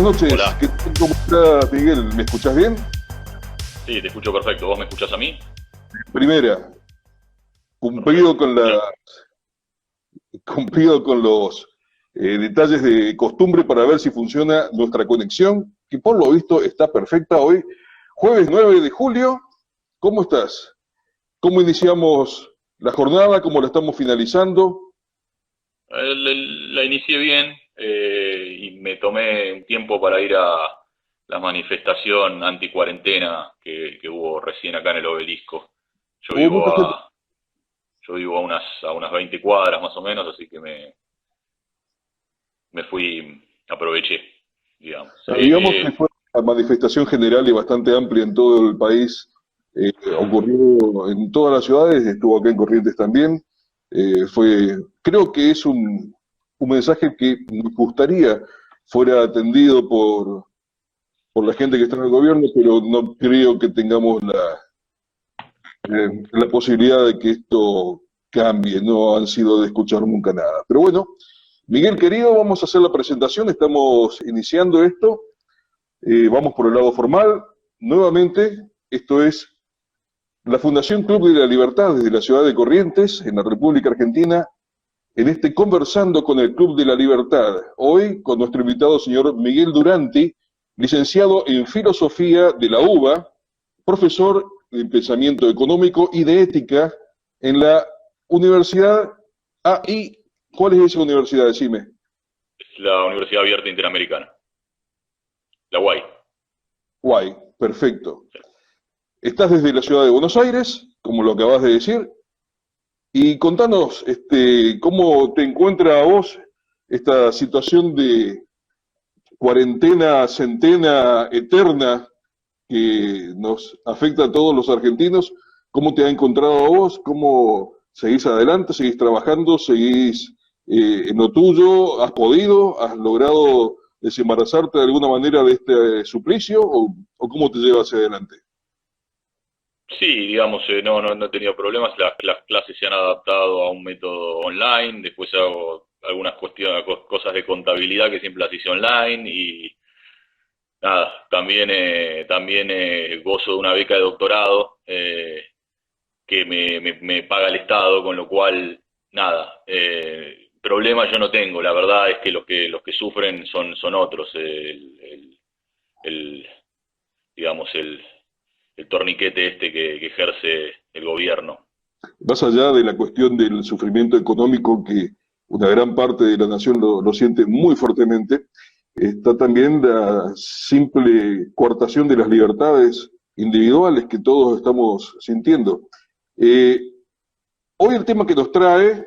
noches, Hola, ¿cómo estás, Miguel? ¿Me escuchás bien? sí, te escucho perfecto. ¿Vos me escuchás a mí? Primera, cumplido Perfecto. con Bueno, cumplido con los detalles de costumbre para ver si funciona nuestra conexión, que por lo visto está perfecta hoy, jueves 9 de julio. ¿Cómo estás? ¿Cómo iniciamos la jornada? ¿Cómo la estamos finalizando? la inicié bien y me tomé un tiempo para ir a la manifestación anti-cuarentena que hubo recién acá en el Obelisco. Yo Hubo mucha vivo gente. a, yo vivo a unas 20 cuadras más o menos, así que me fui, aproveché, digamos. Digamos que fue una manifestación general y bastante amplia en todo el país. Ocurrió en todas las ciudades, estuvo acá en Corrientes también. Creo que es un mensaje que nos gustaría fuera atendido por la gente que está en el gobierno, pero no creo que tengamos la posibilidad de que esto cambie. No han sido de escuchar nunca nada. Pero bueno, Miguel querido, vamos a hacer la presentación. Estamos iniciando esto. Vamos por el lado formal. Nuevamente, esto es la Fundación Club de la Libertad desde la ciudad de Corrientes, en la República Argentina, en este Conversando con el Club de la Libertad. Hoy con nuestro invitado, señor Miguel Duranti, licenciado en Filosofía de la UBA, profesor de Pensamiento Económico y de Ética en la Universidad AI. ¿Cuál es esa universidad? Decime. Es la Universidad Abierta Interamericana, la UAI. Guay, perfecto. Estás desde la ciudad de Buenos Aires, como lo acabas de decir, y contanos, cómo te encuentra a vos esta situación de cuarentena, centena, eterna, que nos afecta a todos los argentinos. ¿Cómo te ha encontrado a vos? ¿Cómo seguís adelante? ¿Seguís trabajando? ¿Seguís en lo tuyo? ¿Has podido? ¿Has logrado desembarazarte de alguna manera de este suplicio? ¿O cómo te llevas hacia adelante? Sí, digamos, no he tenido problemas. Las clases se han adaptado a un método online. Después hago algunas cuestiones, cosas de contabilidad que siempre las hice online. Y nada, también gozo de una beca de doctorado que me paga el Estado, con lo cual, nada, problemas yo no tengo. La verdad es que los que sufren son otros. El, digamos, el torniquete este que ejerce el gobierno. Más allá de la cuestión del sufrimiento económico que una gran parte de la nación lo siente muy fuertemente, está también la simple coartación de las libertades individuales que todos estamos sintiendo. Eh, Hoy el tema que nos trae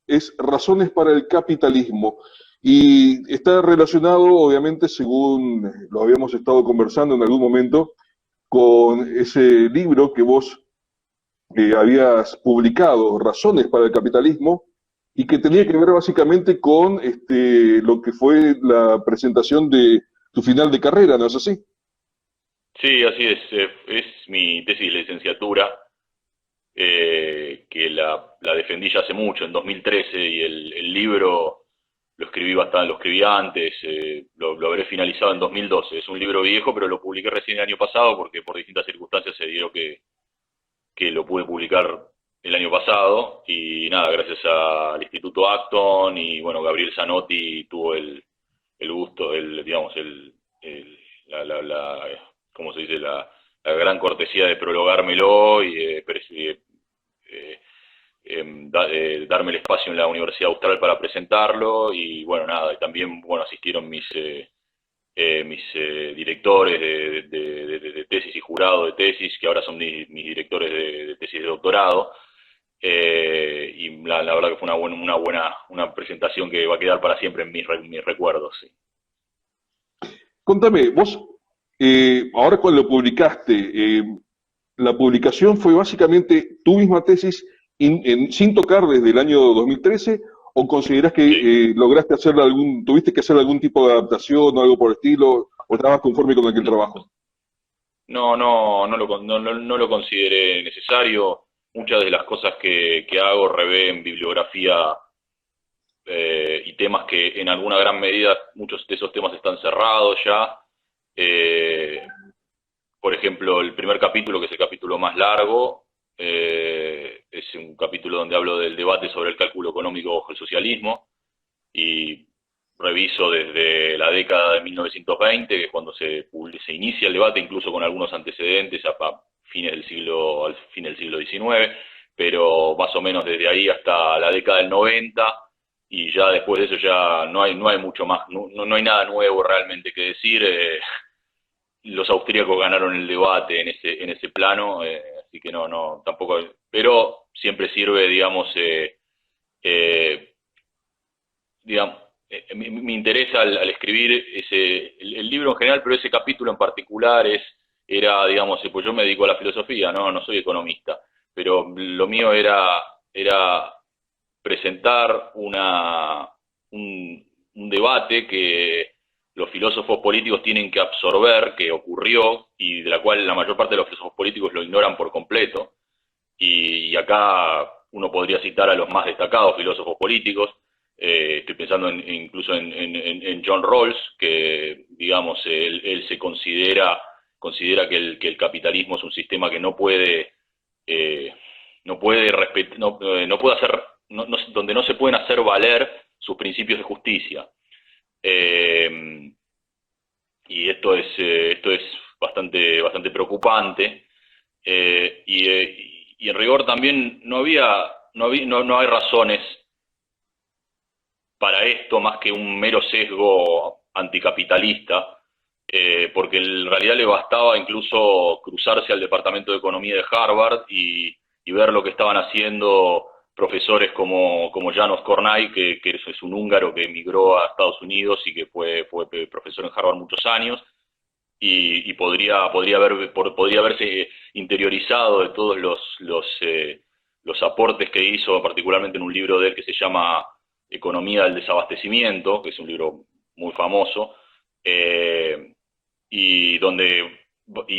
es razones para el capitalismo y está relacionado, obviamente, según lo habíamos estado conversando en algún momento, con ese libro que vos habías publicado, Razones para el Capitalismo, y que tenía Sí, que ver básicamente con lo que fue la presentación de tu final de carrera, ¿no es así? sí, así es. Es mi tesis de licenciatura, que la defendí ya hace mucho, en 2013, y el libro lo escribí antes, lo habré finalizado en 2012. Es un libro viejo, pero lo publiqué recién el año pasado porque por distintas circunstancias se dio que lo pude publicar el año pasado. Y nada, gracias al Instituto Acton y bueno, Gabriel Zanotti tuvo el gusto, digamos, la, ¿cómo se dice? La gran cortesía de prologármelo y eh, darme el espacio en la Universidad Austral para presentarlo. Y bueno, nada, y también, bueno, asistieron mis directores de tesis y jurado de tesis, que ahora son mis directores de tesis de doctorado. Y la verdad que fue una presentación que va a quedar para siempre en mis recuerdos. Sí. Contame, vos, ahora cuando lo publicaste, la publicación fue básicamente tu misma tesis sin tocar desde el año 2013, o considerás que Sí. lograste hacerle tuviste que hacer algún tipo de adaptación o algo por el estilo, o estabas conforme con aquel trabajo? No lo consideré necesario. Muchas de las cosas que hago revén bibliografía y temas que en alguna gran medida, muchos de esos temas están cerrados ya. Por ejemplo, el primer capítulo, que es el capítulo más largo, es un capítulo donde hablo del debate sobre el cálculo económico bajo el socialismo, y reviso desde la década de 1920, que es cuando se inicia el debate, incluso con algunos antecedentes a fines del al fin del siglo XIX, pero más o menos desde ahí hasta la década del 90, y ya después de eso ya no hay mucho más, no hay nada nuevo realmente que decir. Los austríacos ganaron el debate en ese plano, así que no, tampoco, pero siempre sirve, digamos, me interesa al escribir el libro en general, pero ese capítulo en particular era, digamos, pues yo me dedico a la filosofía, no soy economista, pero lo mío era presentar un debate que los filósofos políticos tienen que absorber, que ocurrió, y de la cual la mayor parte de los filósofos políticos lo ignoran por completo. Y acá uno podría citar a los más destacados filósofos políticos. Estoy pensando incluso en John Rawls, que, digamos, él se considera que el capitalismo es un sistema que no puede hacer, donde no se pueden hacer valer sus principios de justicia. Y esto es bastante preocupante, y en rigor también no hay razones para esto más que un mero sesgo anticapitalista, porque en realidad le bastaba incluso cruzarse al departamento de economía de Harvard y ver lo que estaban haciendo profesores como János Kornai, que es un húngaro que emigró a Estados Unidos y que fue profesor en Harvard muchos años, y podría haberse interiorizado de todos los aportes que hizo, particularmente en un libro de él que se llama Economía del desabastecimiento, que es un libro muy famoso, y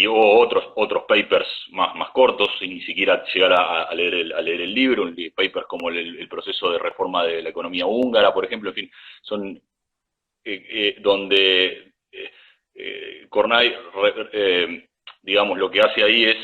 otros papers más cortos, sin ni siquiera llegar a leer el libro, papers como el proceso de reforma de la economía húngara, por ejemplo. En fin, son donde Kornai, digamos, lo que hace ahí es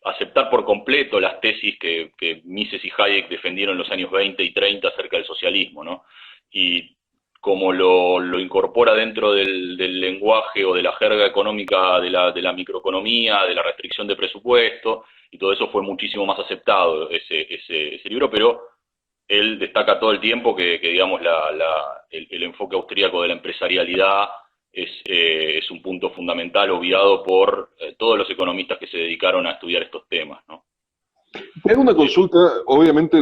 aceptar por completo las tesis que Mises y Hayek defendieron en los años 20 y 30 acerca del socialismo, ¿no? Y como lo incorpora dentro del lenguaje o de la jerga económica de la microeconomía, de la restricción de presupuesto, y todo eso fue muchísimo más aceptado, ese libro, pero él destaca todo el tiempo que digamos, el enfoque austríaco de la empresarialidad es un punto fundamental, obviado por todos los economistas que se dedicaron a estudiar estos temas, ¿no? Te hago una consulta, obviamente,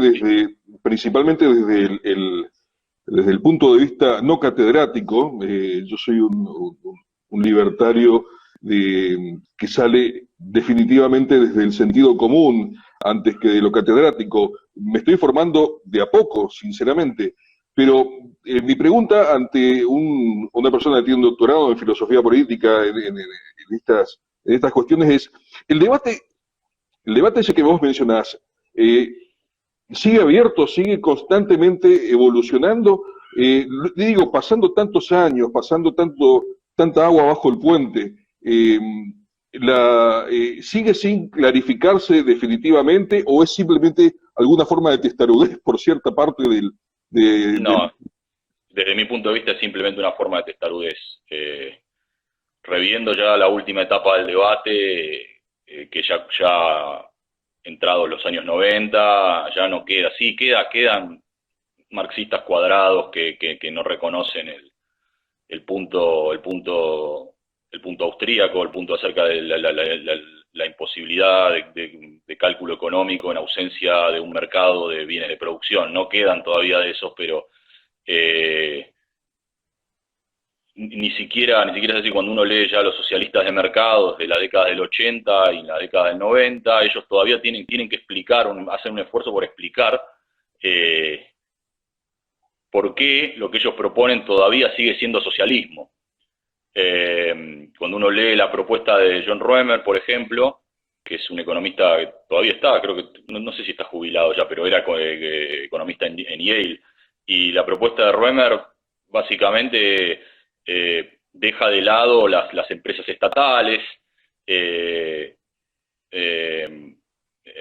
principalmente desde el punto de vista no catedrático. Yo soy un libertario que sale definitivamente desde el sentido común antes que de lo catedrático. Me estoy formando de a poco, sinceramente, pero mi pregunta ante una persona que tiene un doctorado en filosofía política en estas cuestiones es, el debate ese que vos mencionás, sigue abierto, sigue constantemente evolucionando, digo, pasando tantos años, pasando tanta agua bajo el puente, ¿sigue sin clarificarse definitivamente o es simplemente alguna forma de testarudez por cierta parte No, desde mi punto de vista es simplemente una forma de testarudez. Reviendo ya la última etapa del debate, que ya entrados los años 90, ya no queda, sí, quedan marxistas cuadrados que no reconocen el punto austríaco, el punto acerca de la imposibilidad de cálculo económico en ausencia de un mercado de bienes de producción. No quedan todavía de esos, pero ni siquiera es así. Cuando uno lee ya a los socialistas de mercados de la década del 80 y la década del 90, ellos todavía tienen que explicar, hacen un esfuerzo por explicar por qué lo que ellos proponen todavía sigue siendo socialismo. Cuando uno lee la propuesta de John Roemer, por ejemplo, que es un economista que todavía está, creo que, no sé si está jubilado ya, pero era economista en Yale, Y la propuesta de Roemer básicamente deja de lado las empresas estatales, eh, eh,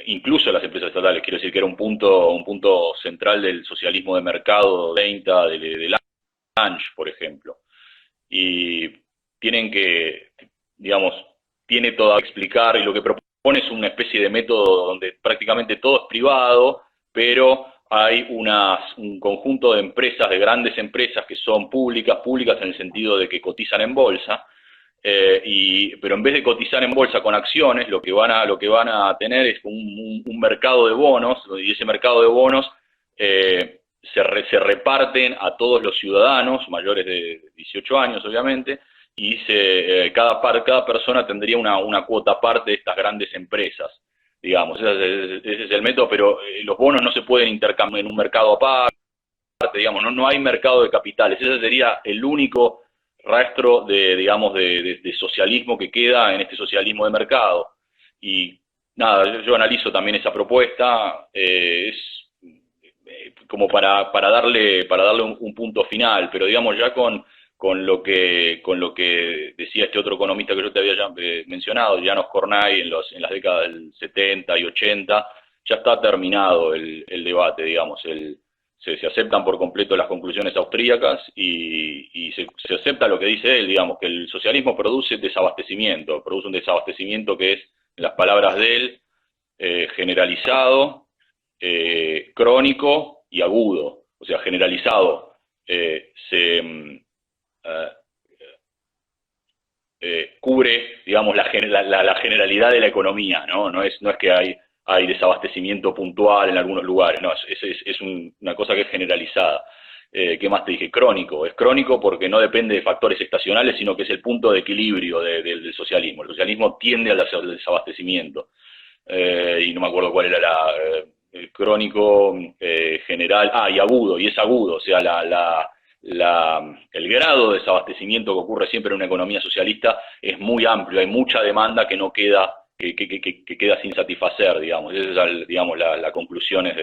incluso las empresas estatales, quiero decir que era un punto central del socialismo de mercado 30, de Lange, por ejemplo. Y tienen que, digamos, tiene todo que explicar, y lo que propone es una especie de método donde prácticamente todo es privado, pero hay un conjunto de empresas, de grandes empresas que son públicas en el sentido de que cotizan en bolsa, pero en vez de cotizar en bolsa con acciones, lo que van a tener es un mercado de bonos, y ese mercado de bonos se reparten a todos los ciudadanos mayores de 18 años, obviamente, y cada persona tendría una cuota aparte de estas grandes empresas, digamos. Ese es el método, pero los bonos no se pueden intercambiar en un mercado aparte, digamos, no hay mercado de capitales. Ese sería el único rastro de socialismo que queda en este socialismo de mercado. Y nada, yo analizo también esa propuesta, como para darle un punto final, pero digamos ya con lo que decía este otro economista que yo te había ya mencionado, János Kornai, en las décadas del 70 y 80, ya está terminado el debate, digamos. Se aceptan por completo las conclusiones austríacas y se acepta lo que dice él, digamos, que el socialismo produce un desabastecimiento que es, en las palabras de él, generalizado, crónico y agudo. O sea, generalizado cubre, digamos, la generalidad de la economía, ¿no? No es que hay desabastecimiento puntual en algunos lugares, no, es una cosa que es generalizada. ¿Qué más te dije? Crónico. Es crónico porque no depende de factores estacionales, sino que es el punto de equilibrio del socialismo. El socialismo tiende al desabastecimiento. Y no me acuerdo cuál era el crónico, general, y agudo, y es agudo, o sea, el grado de desabastecimiento que ocurre siempre en una economía socialista es muy amplio, hay mucha demanda que no queda, que queda sin satisfacer, digamos. Esa es, digamos, la conclusiones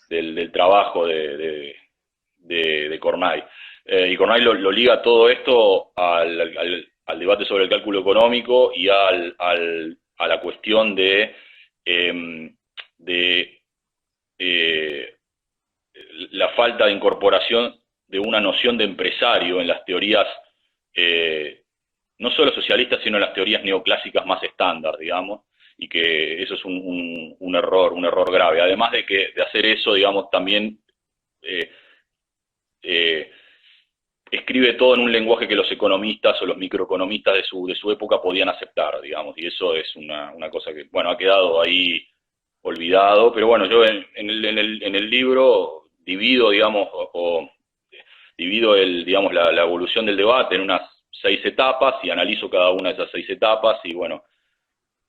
del trabajo de Kornai. Y Kornai lo liga todo esto al debate sobre el cálculo económico y a la cuestión de la falta de incorporación de una noción de empresario en las teorías, no solo socialistas, sino en las teorías neoclásicas más estándar, digamos, y que eso es un error grave. Además de hacer eso, digamos, también escribe todo en un lenguaje que los economistas o los microeconomistas de su época podían aceptar, digamos, y eso es una cosa que, bueno, ha quedado ahí olvidado, pero bueno, yo en el libro divido, digamos, divido digamos, la evolución del debate en unas 6 etapas y analizo cada una de esas 6 etapas, y bueno,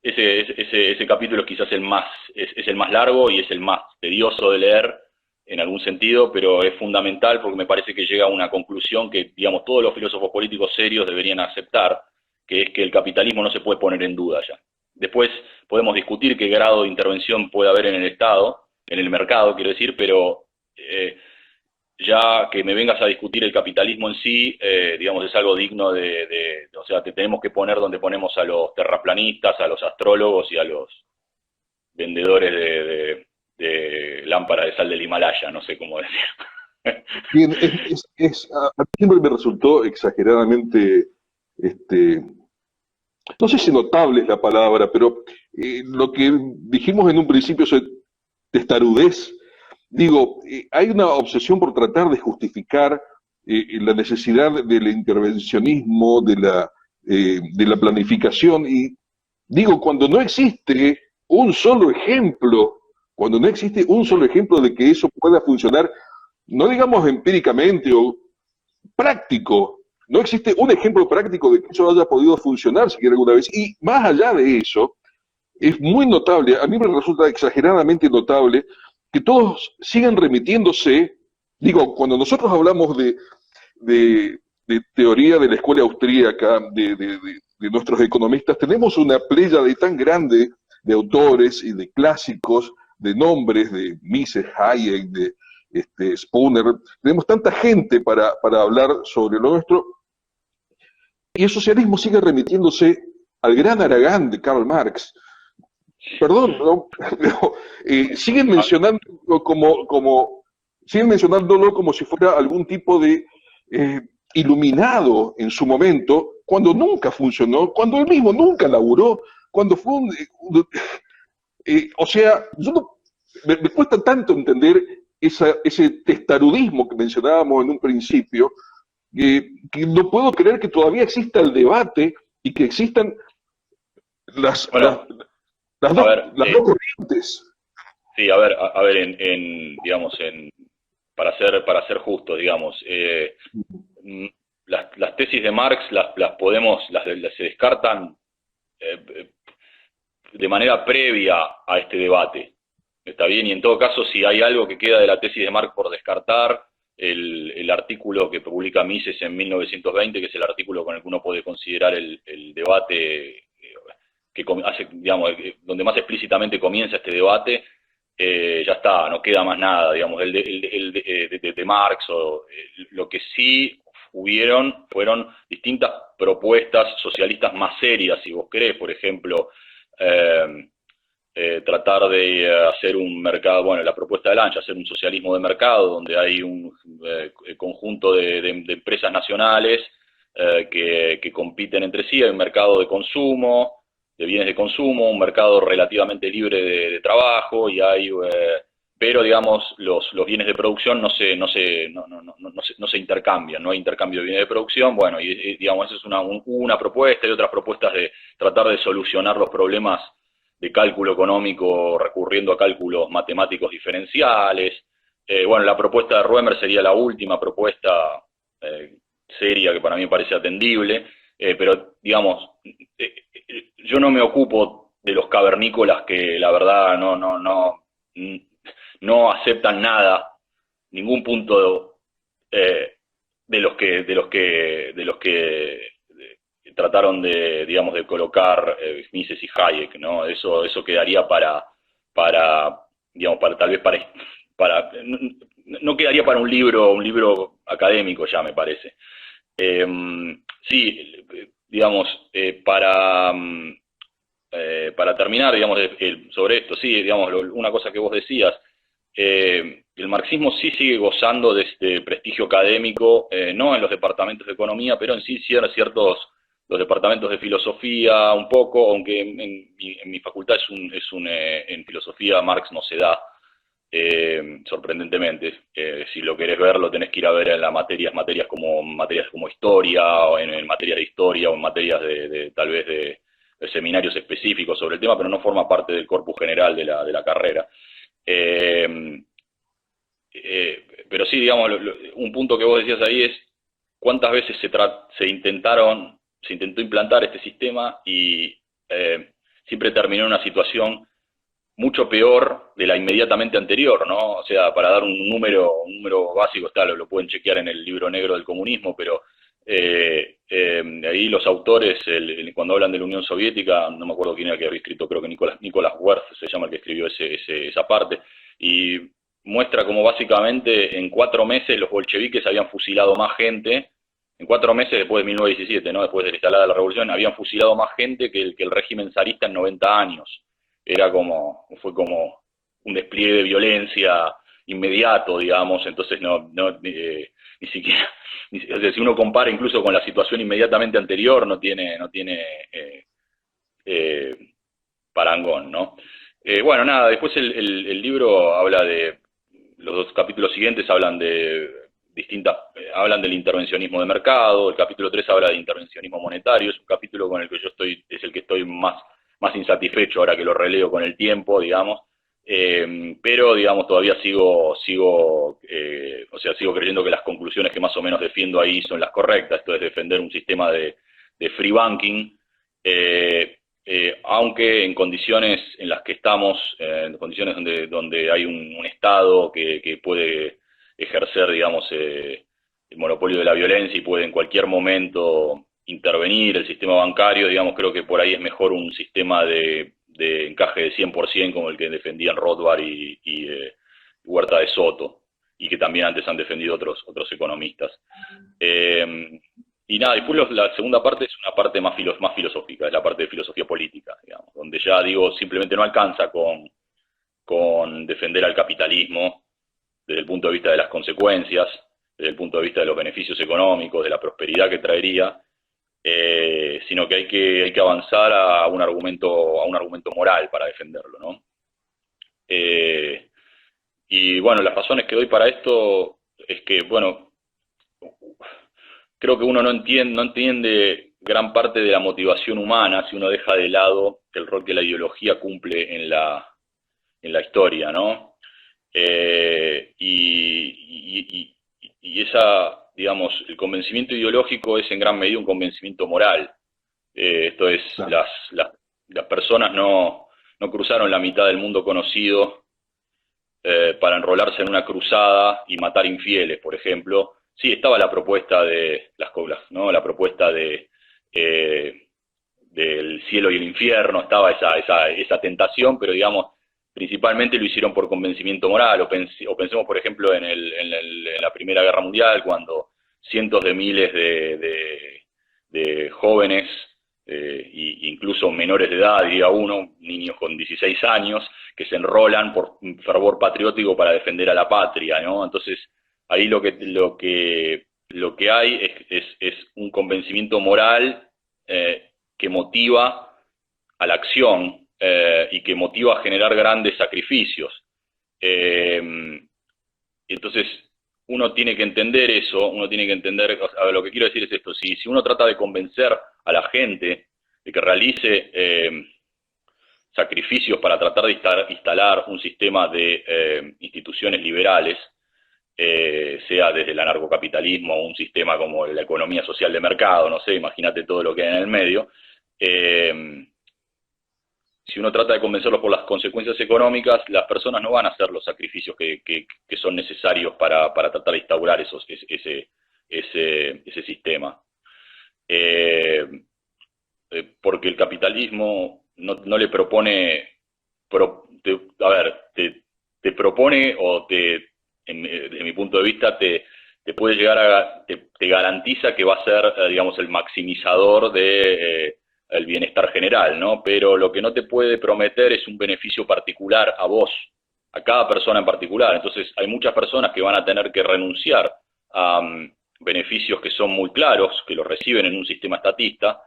ese capítulo es quizás es el más largo y es el más tedioso de leer en algún sentido, pero es fundamental porque me parece que llega a una conclusión que, digamos, todos los filósofos políticos serios deberían aceptar, que es que el capitalismo no se puede poner en duda ya. Después podemos discutir qué grado de intervención puede haber en el Estado, en el mercado, quiero decir, pero ya que me vengas a discutir el capitalismo en sí, digamos, es algo digno o sea, te tenemos que poner donde ponemos a los terraplanistas, a los astrólogos y a los vendedores de lámparas de sal del Himalaya, no sé cómo decir. Bien, a mí siempre me resultó exageradamente, no sé si notable es la palabra, pero lo que dijimos en un principio sobre testarudez, digo, hay una obsesión por tratar de justificar la necesidad del intervencionismo, de la planificación, y digo, cuando no existe un solo ejemplo de que eso pueda funcionar, no digamos empíricamente o práctico, no existe un ejemplo práctico de que eso haya podido funcionar siquiera alguna vez, y más allá de eso, es muy notable, a mí me resulta exageradamente notable que todos sigan remitiéndose, digo, cuando nosotros hablamos de teoría de la escuela austríaca, de nuestros economistas, tenemos una pléyade tan grande de autores y de clásicos, de nombres, de Mises, Hayek, Spooner, tenemos tanta gente para hablar sobre lo nuestro, y el socialismo sigue remitiéndose al gran Aragán de Karl Marx. Perdón, ¿no? Pero, siguen siguen mencionándolo como si fuera algún tipo de iluminado en su momento, cuando nunca funcionó, cuando él mismo nunca laburó, cuando fue o sea, me cuesta tanto entender ese testarudismo que mencionábamos en un principio, que no puedo creer que todavía exista el debate y que existan las, Bueno, las a dos, ver, las dos corrientes. sí, a ver, digamos, para ser justos, digamos, las tesis de Marx se descartan de manera previa a este debate. ¿Está bien? Y en todo caso, si hay algo que queda de la tesis de Marx por descartar, el artículo que publica Mises en 1920, que es el artículo con el que uno puede considerar el debate que hace, digamos, donde más explícitamente comienza este debate, ya está, no queda más nada, digamos, de Marx, lo que sí fueron distintas propuestas socialistas más serias, si vos querés, por ejemplo, tratar de hacer un mercado, bueno, la propuesta de Lange, hacer un socialismo de mercado, donde hay un conjunto de empresas nacionales que compiten entre sí, hay un mercado de consumo, de bienes de consumo, un mercado relativamente libre de trabajo, y hay, pero digamos, los bienes de producción no se intercambian, no hay intercambio de bienes de producción, bueno, y digamos, esa es una propuesta, y otras propuestas de tratar de solucionar los problemas de cálculo económico recurriendo a cálculos matemáticos diferenciales. Bueno, la propuesta de Roemer sería la última propuesta seria que para mí me parece atendible, pero digamos, yo no me ocupo de los cavernícolas que la verdad no aceptan nada, ningún punto de los que trataron de, digamos, de colocar Mises y Hayek, ¿no? Eso quedaría digamos, tal vez no quedaría para un libro académico ya, me parece. Sí, digamos, para terminar, digamos, sobre esto, sí, digamos, una cosa que vos decías, el marxismo sí sigue gozando de este prestigio académico, no en los departamentos de economía, pero en sí los departamentos de filosofía un poco, aunque en mi facultad en filosofía Marx no se da, sorprendentemente. Si lo querés ver, lo tenés que ir a ver en las materias como historia, o en materias de historia, o en materias tal vez de seminarios específicos sobre el tema, pero no forma parte del corpus general de la carrera. Pero sí, digamos, un punto que vos decías ahí es cuántas veces se intentó implantar este sistema y siempre terminó en una situación mucho peor de la inmediatamente anterior, ¿no? O sea, para dar un número básico, lo pueden chequear en el libro negro del comunismo, pero ahí los autores, cuando hablan de la Unión Soviética, no me acuerdo quién era que había escrito, creo que Nicolás Wirth se llama el que escribió esa parte, y muestra como básicamente en 4 meses los bolcheviques habían fusilado más gente, en 4 meses después de 1917, ¿no? Después de la instalada la revolución, habían fusilado más gente que el régimen zarista en 90 años. Fue como un despliegue de violencia inmediato, digamos, entonces ni siquiera, o sea, si uno compara incluso con la situación inmediatamente anterior, no tiene parangón, ¿no? Bueno, nada, después el libro habla los 2 capítulos siguientes hablan hablan del intervencionismo de mercado, el capítulo 3 habla de intervencionismo monetario, es un capítulo con el que es el que estoy más insatisfecho ahora que lo releo con el tiempo, digamos, pero digamos todavía sigo creyendo que las conclusiones que más o menos defiendo ahí son las correctas. Esto es defender un sistema de free banking, aunque en condiciones en las que estamos, en condiciones donde hay un Estado que puede ejercer, digamos, el monopolio de la violencia y puede en cualquier momento intervenir el sistema bancario, digamos, creo que por ahí es mejor un sistema de encaje de 100% como el que defendían Rothbard y Huerta de Soto. y que también antes han defendido otros economistas. Y nada, después la segunda parte es una parte más filosófica, es la parte de filosofía política, digamos, donde ya digo, simplemente no alcanza con defender al capitalismo desde el punto de vista de las consecuencias, desde el punto de vista de los beneficios económicos, de la prosperidad que traería, sino que hay que avanzar a un argumento moral para defenderlo, ¿no? Y bueno, las razones que doy para esto es que, bueno, creo que uno no entiende gran parte de la motivación humana si uno deja de lado el rol que la ideología cumple en la historia, ¿no? Y esa, digamos, el convencimiento ideológico es en gran medida un convencimiento moral. Esto es, Claro. las personas no cruzaron la mitad del mundo conocido para enrolarse en una cruzada y matar infieles, por ejemplo. Sí, estaba la propuesta de las coblas, ¿no? La propuesta del cielo y el infierno, estaba esa tentación, pero digamos, principalmente lo hicieron por convencimiento moral, o pensemos, por ejemplo, en la Primera Guerra Mundial, cuando cientos de miles de jóvenes, incluso menores de edad, diría uno, niños con 16 años, que se enrolan por un fervor patriótico para defender a la patria, ¿no? Entonces, ahí lo que hay es un convencimiento moral que motiva a la acción, y que motiva a generar grandes sacrificios. Entonces, uno tiene que entender eso, uno tiene que entender, a ver, lo que quiero decir es esto, si uno trata de convencer a la gente de que realice sacrificios para tratar de instalar un sistema de instituciones liberales, sea desde el anarcocapitalismo o un sistema como la economía social de mercado, no sé, imagínate todo lo que hay en el medio, si uno trata de convencerlos por las consecuencias económicas, las personas no van a hacer los sacrificios que son necesarios para tratar de instaurar ese sistema. Porque el capitalismo no le propone, te propone o de mi punto de vista, te puede llegar te garantiza que va a ser, digamos, el maximizador de el bienestar general, ¿no? Pero lo que no te puede prometer es un beneficio particular a vos, a cada persona en particular. Entonces hay muchas personas que van a tener que renunciar a beneficios que son muy claros, que los reciben en un sistema estatista,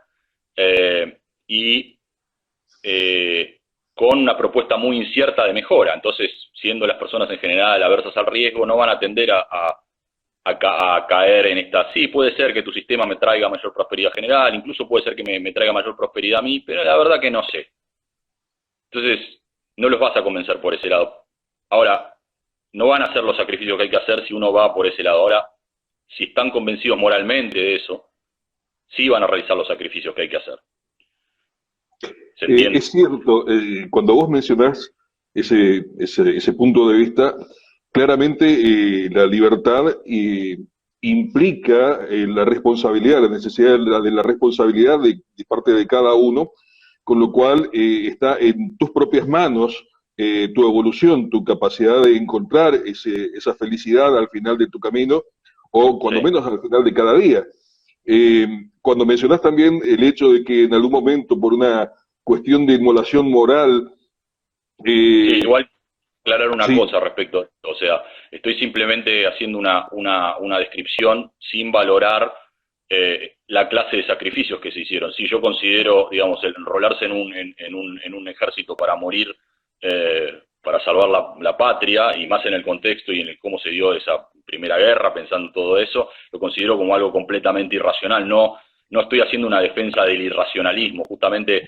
con una propuesta muy incierta de mejora. Entonces, siendo las personas en general aversas al riesgo, no van a tender a caer en esta, sí, puede ser que tu sistema me traiga mayor prosperidad general, incluso puede ser que me traiga mayor prosperidad a mí, pero la verdad que no sé. Entonces, no los vas a convencer por ese lado. Ahora, no van a hacer los sacrificios que hay que hacer si uno va por ese lado. Ahora, si están convencidos moralmente de eso, sí van a realizar los sacrificios que hay que hacer. ¿Se entiende? Es cierto, cuando vos mencionás ese punto de vista, claramente la libertad implica la responsabilidad, la necesidad de la responsabilidad de parte de cada uno, con lo cual está en tus propias manos tu evolución, tu capacidad de encontrar esa felicidad al final de tu camino, o cuando Sí. menos al final de cada día. Cuando mencionás también el hecho de que en algún momento, por una cuestión de inmolación moral, Sí, eh, igual aclarar una sí, cosa respecto a esto. O sea, estoy simplemente haciendo una descripción sin valorar la clase de sacrificios que se hicieron. Si yo considero, digamos, el enrolarse en un ejército para morir, para salvar la patria, y más en el contexto y en el cómo se dio esa primera guerra, pensando en todo eso, lo considero como algo completamente irracional. No estoy haciendo una defensa del irracionalismo, justamente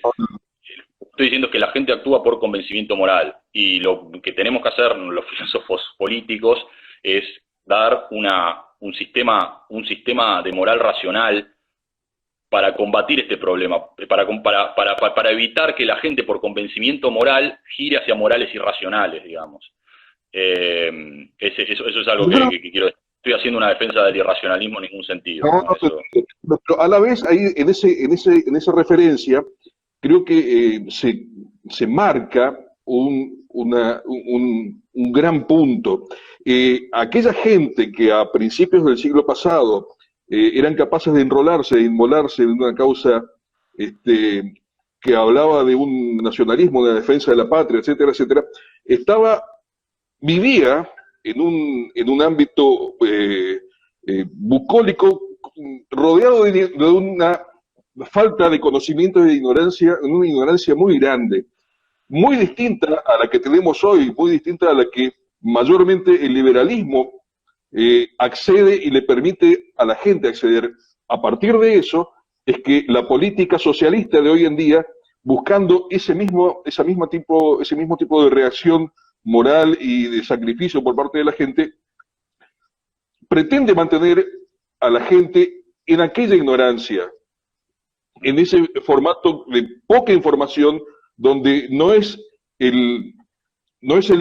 estoy diciendo que la gente actúa por convencimiento moral, y lo que tenemos que hacer los filósofos políticos es dar un sistema de moral racional para combatir este problema, para evitar que la gente por convencimiento moral gire hacia morales irracionales, digamos. Eso es algo no, que quiero decir. Estoy haciendo una defensa del irracionalismo en ningún sentido, no, ¿no? Eso. pero a la vez ahí en esa referencia creo que se marca un gran punto. Aquella gente que a principios del siglo pasado eran capaces de enrolarse, de inmolarse en una causa que hablaba de un nacionalismo, de la defensa de la patria, etcétera, etcétera, vivía en un ámbito bucólico, rodeado de una falta de conocimiento y de ignorancia, una ignorancia muy grande, muy distinta a la que tenemos hoy, muy distinta a la que mayormente el liberalismo accede y le permite a la gente acceder. A partir de eso es que la política socialista de hoy en día, buscando ese mismo tipo de reacción moral y de sacrificio por parte de la gente, pretende mantener a la gente en aquella ignorancia, en ese formato de poca información, donde no es el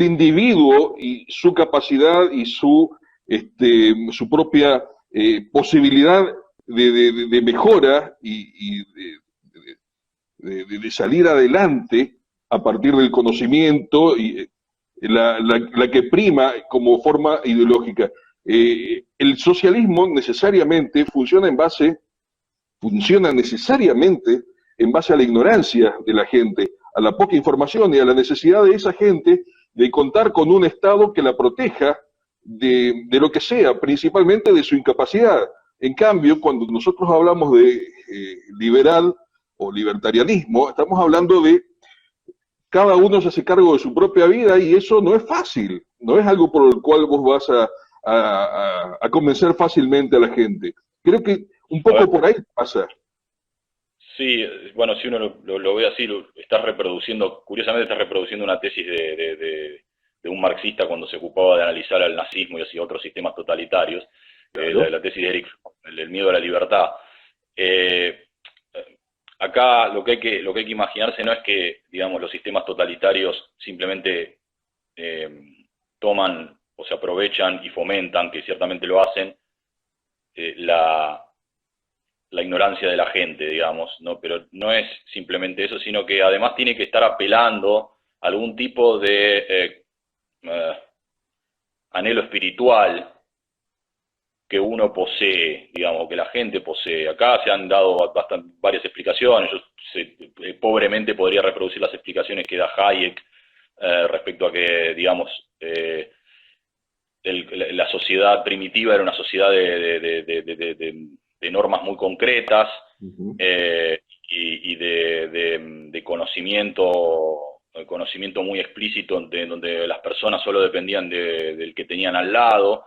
individuo y su capacidad y su propia posibilidad de mejora y de salir adelante a partir del conocimiento y la que prima como forma ideológica. El socialismo necesariamente funciona necesariamente en base a la ignorancia de la gente, a la poca información y a la necesidad de esa gente de contar con un Estado que la proteja de lo que sea, principalmente de su incapacidad. En cambio, cuando nosotros hablamos de liberal o libertarianismo, estamos hablando de cada uno se hace cargo de su propia vida y eso no es fácil, no es algo por el cual vos vas a convencer fácilmente a la gente. Creo que un poco por ahí pasa. Sí, bueno, si uno lo ve así, curiosamente estás reproduciendo una tesis de un marxista cuando se ocupaba de analizar al nazismo y así otros sistemas totalitarios, Claro. la tesis de Eric, el miedo a la libertad. Acá lo que hay que imaginarse no es que, digamos, los sistemas totalitarios simplemente toman o se aprovechan y fomentan, que ciertamente lo hacen, la ignorancia de la gente, digamos, ¿no? Pero no es simplemente eso, sino que además tiene que estar apelando a algún tipo de anhelo espiritual que uno posee, digamos, que la gente posee. Acá se han dado varias explicaciones, yo pobremente podría reproducir las explicaciones que da Hayek respecto a que, digamos, la sociedad primitiva era una sociedad de normas muy concretas y de conocimiento muy explícito donde las personas solo dependían del que tenían al lado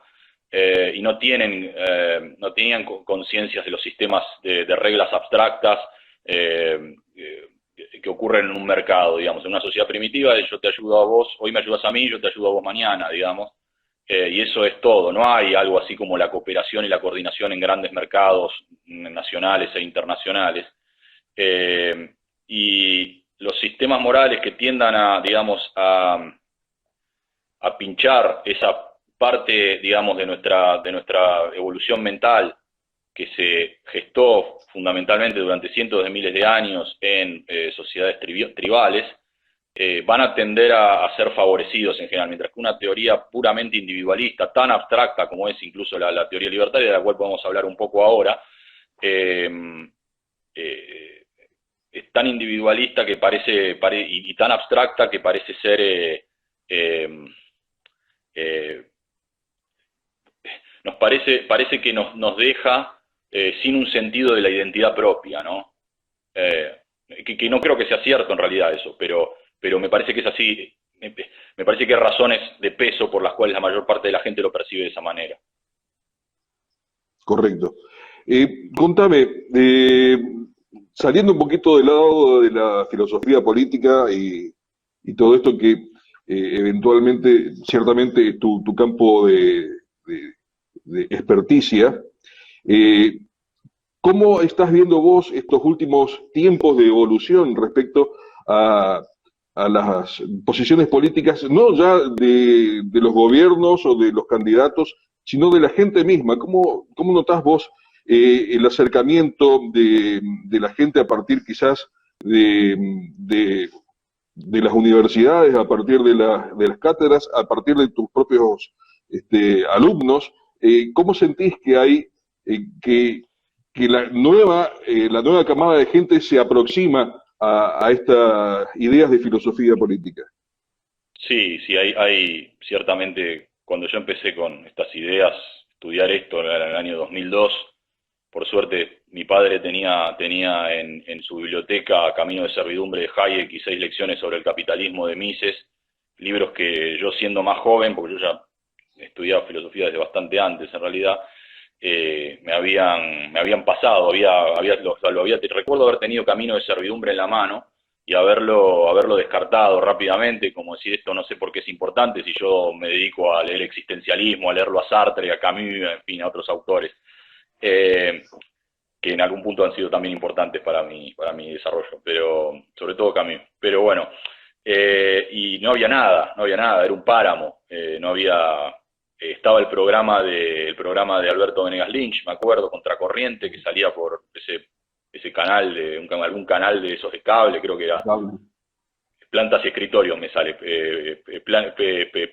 y no tenían conciencias de los sistemas de reglas abstractas que ocurren en un mercado, digamos, en una sociedad primitiva. Yo te ayudo a vos, hoy me ayudas a mí, yo te ayudo a vos mañana, digamos. Y eso es todo, no hay algo así como la cooperación y la coordinación en grandes mercados nacionales e internacionales. Y los sistemas morales que tiendan a, digamos, a pinchar esa parte, digamos, de nuestra evolución mental que se gestó fundamentalmente durante cientos de miles de años en sociedades tribales, van a tender a ser favorecidos en general, mientras que una teoría puramente individualista, tan abstracta como es incluso la teoría libertaria, de la cual podemos hablar un poco ahora, es tan individualista que y tan abstracta que parece ser parece que nos deja sin un sentido de la identidad propia, ¿no? Que no creo que sea cierto en realidad eso, pero me parece que es así. Me parece que hay razones de peso por las cuales la mayor parte de la gente lo percibe de esa manera. Correcto. Contame, saliendo un poquito del lado de la filosofía política y todo esto que eventualmente, ciertamente es tu campo de experticia, ¿cómo estás viendo vos estos últimos tiempos de evolución respecto a las posiciones políticas, no ya de los gobiernos o de los candidatos, sino de la gente misma? ¿Cómo notás vos el acercamiento de la gente a partir quizás de de las universidades, a partir de las cátedras, a partir de tus propios alumnos. ¿Cómo sentís que hay que la nueva camada de gente se aproxima a estas ideas de filosofía política? Sí, sí, hay ciertamente, cuando yo empecé con estas ideas, estudiar esto en el año 2002, por suerte mi padre tenía en su biblioteca Camino de Servidumbre de Hayek y 6 lecciones sobre el capitalismo de Mises, libros que yo siendo más joven, porque yo ya estudiaba filosofía desde bastante antes en realidad, me habían pasado, recuerdo haber tenido Camino de Servidumbre en la mano y haberlo descartado rápidamente, como decir esto no sé por qué es importante, si yo me dedico a leer existencialismo, a leerlo a Sartre, a Camus, en fin, a otros autores, que en algún punto han sido también importantes para mi desarrollo, pero sobre todo Camus. Pero bueno, y no había nada, era un páramo, no había... estaba el programa de Alberto Venegas Lynch, me acuerdo, Contracorriente, que salía por ese canal, algún canal de esos de cable, creo que era Plantas y Escritorios, me sale,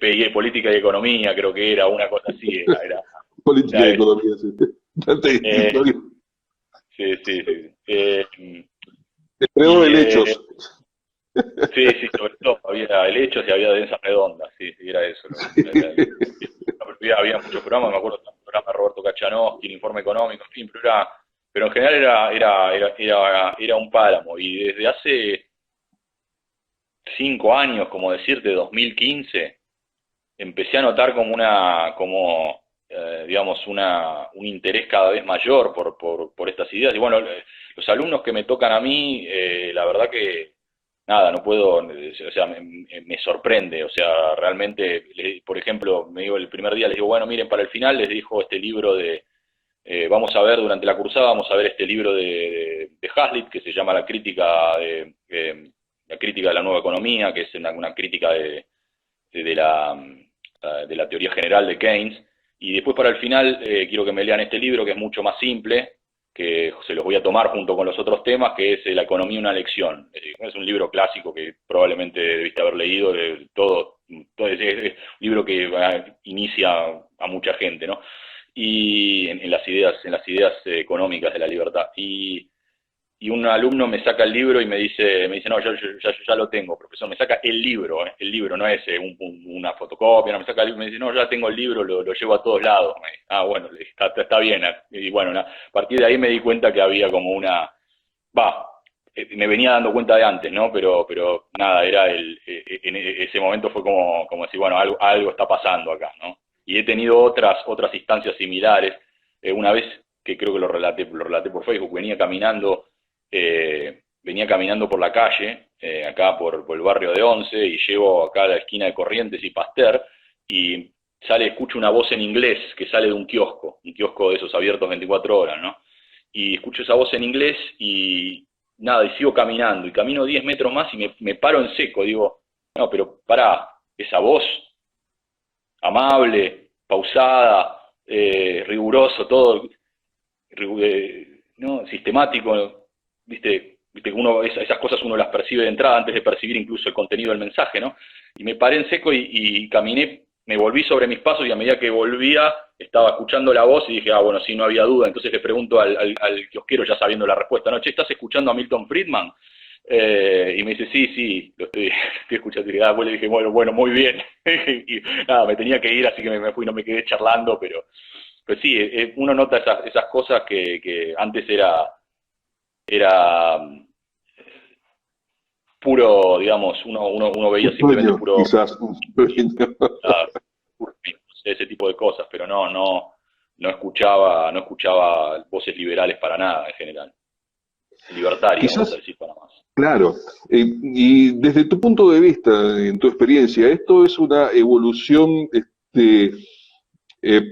PIE, Política y Economía, creo que era una cosa así, era Política y economía, sí. Sí. Creo helechos. Sí, sobre todo había helechos y había densas redondas, sí, era eso. Había muchos programas, me acuerdo, el programa de Roberto Kachanowski, el Informe Económico, en fin, pero en general era un páramo. Y desde hace 5 años, como decirte, 2015, empecé a notar digamos, un interés cada vez mayor por estas ideas. Y bueno, los alumnos que me tocan a mí, la verdad que, nada, no puedo, o sea, me sorprende, o sea, realmente, por ejemplo, el primer día les digo, bueno, miren, para el final les dijo este libro vamos a ver, durante la cursada, vamos a ver este libro de Hazlitt, que se llama La crítica de la nueva economía, que es una crítica de la teoría general de Keynes, y después para el final quiero que me lean este libro, que es mucho más simple, que se los voy a tomar junto con los otros temas, que es La economía, una lección. Es un libro clásico que probablemente debiste haber leído, es un libro que inicia a mucha gente, ¿no? Y en las ideas económicas de la libertad. Y un alumno me saca el libro y me dice no, yo ya lo tengo, profesor, me saca el libro, el libro, no es una fotocopia, no, me saca el libro, me dice, no, ya tengo el libro, lo llevo a todos lados. Bueno, está bien, y bueno, a partir de ahí me di cuenta que había como me venía dando cuenta de antes, ¿no? Pero nada, en ese momento fue como decir, bueno, algo está pasando acá, ¿no? Y he tenido otras instancias similares, una vez que creo que lo relaté por Facebook, venía caminando por la calle, acá por el barrio de Once, y llego acá a la esquina de Corrientes y Pasteur, y escucho una voz en inglés que sale de un kiosco de esos abiertos 24 horas, ¿no? Y escucho esa voz en inglés y nada, y sigo caminando, y camino 10 metros más y me paro en seco, digo, no, pero pará, esa voz, amable, pausada, riguroso, todo, ¿no? Sistemático, viste que esas cosas uno las percibe de entrada antes de percibir incluso el contenido del mensaje, ¿no? Y me paré en seco y caminé, me volví sobre mis pasos, y a medida que volvía estaba escuchando la voz y dije, bueno, sí, no había duda. Entonces le pregunto al kiosquero, ya sabiendo la respuesta, ¿no? Che, ¿estás escuchando a Milton Friedman? Y me dice, sí, lo estoy escuchando. Y le dije, bueno, muy bien. Y nada, me tenía que ir, así que me fui, no me quedé charlando, pero sí, uno nota esas cosas que antes era puro, digamos, uno veía simplemente puro, quizás, ese tipo de cosas, pero no escuchaba voces liberales para nada en general, libertarias, quizás, vamos a decir, para más. claro. Y desde tu punto de vista, en tu experiencia, ¿esto es una evolución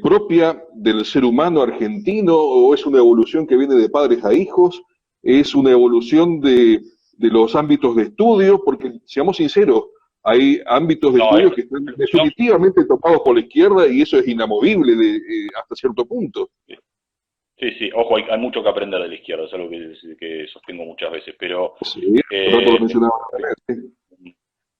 propia del ser humano argentino, o es una evolución que viene de padres a hijos? ¿Es una evolución de los ámbitos de estudio? Porque, seamos sinceros, hay ámbitos de estudio que están definitivamente tomados por la izquierda, y eso es inamovible hasta cierto punto. Sí, ojo, hay mucho que aprender de la izquierda, es algo que sostengo muchas veces, pero sí, lo mencionaba.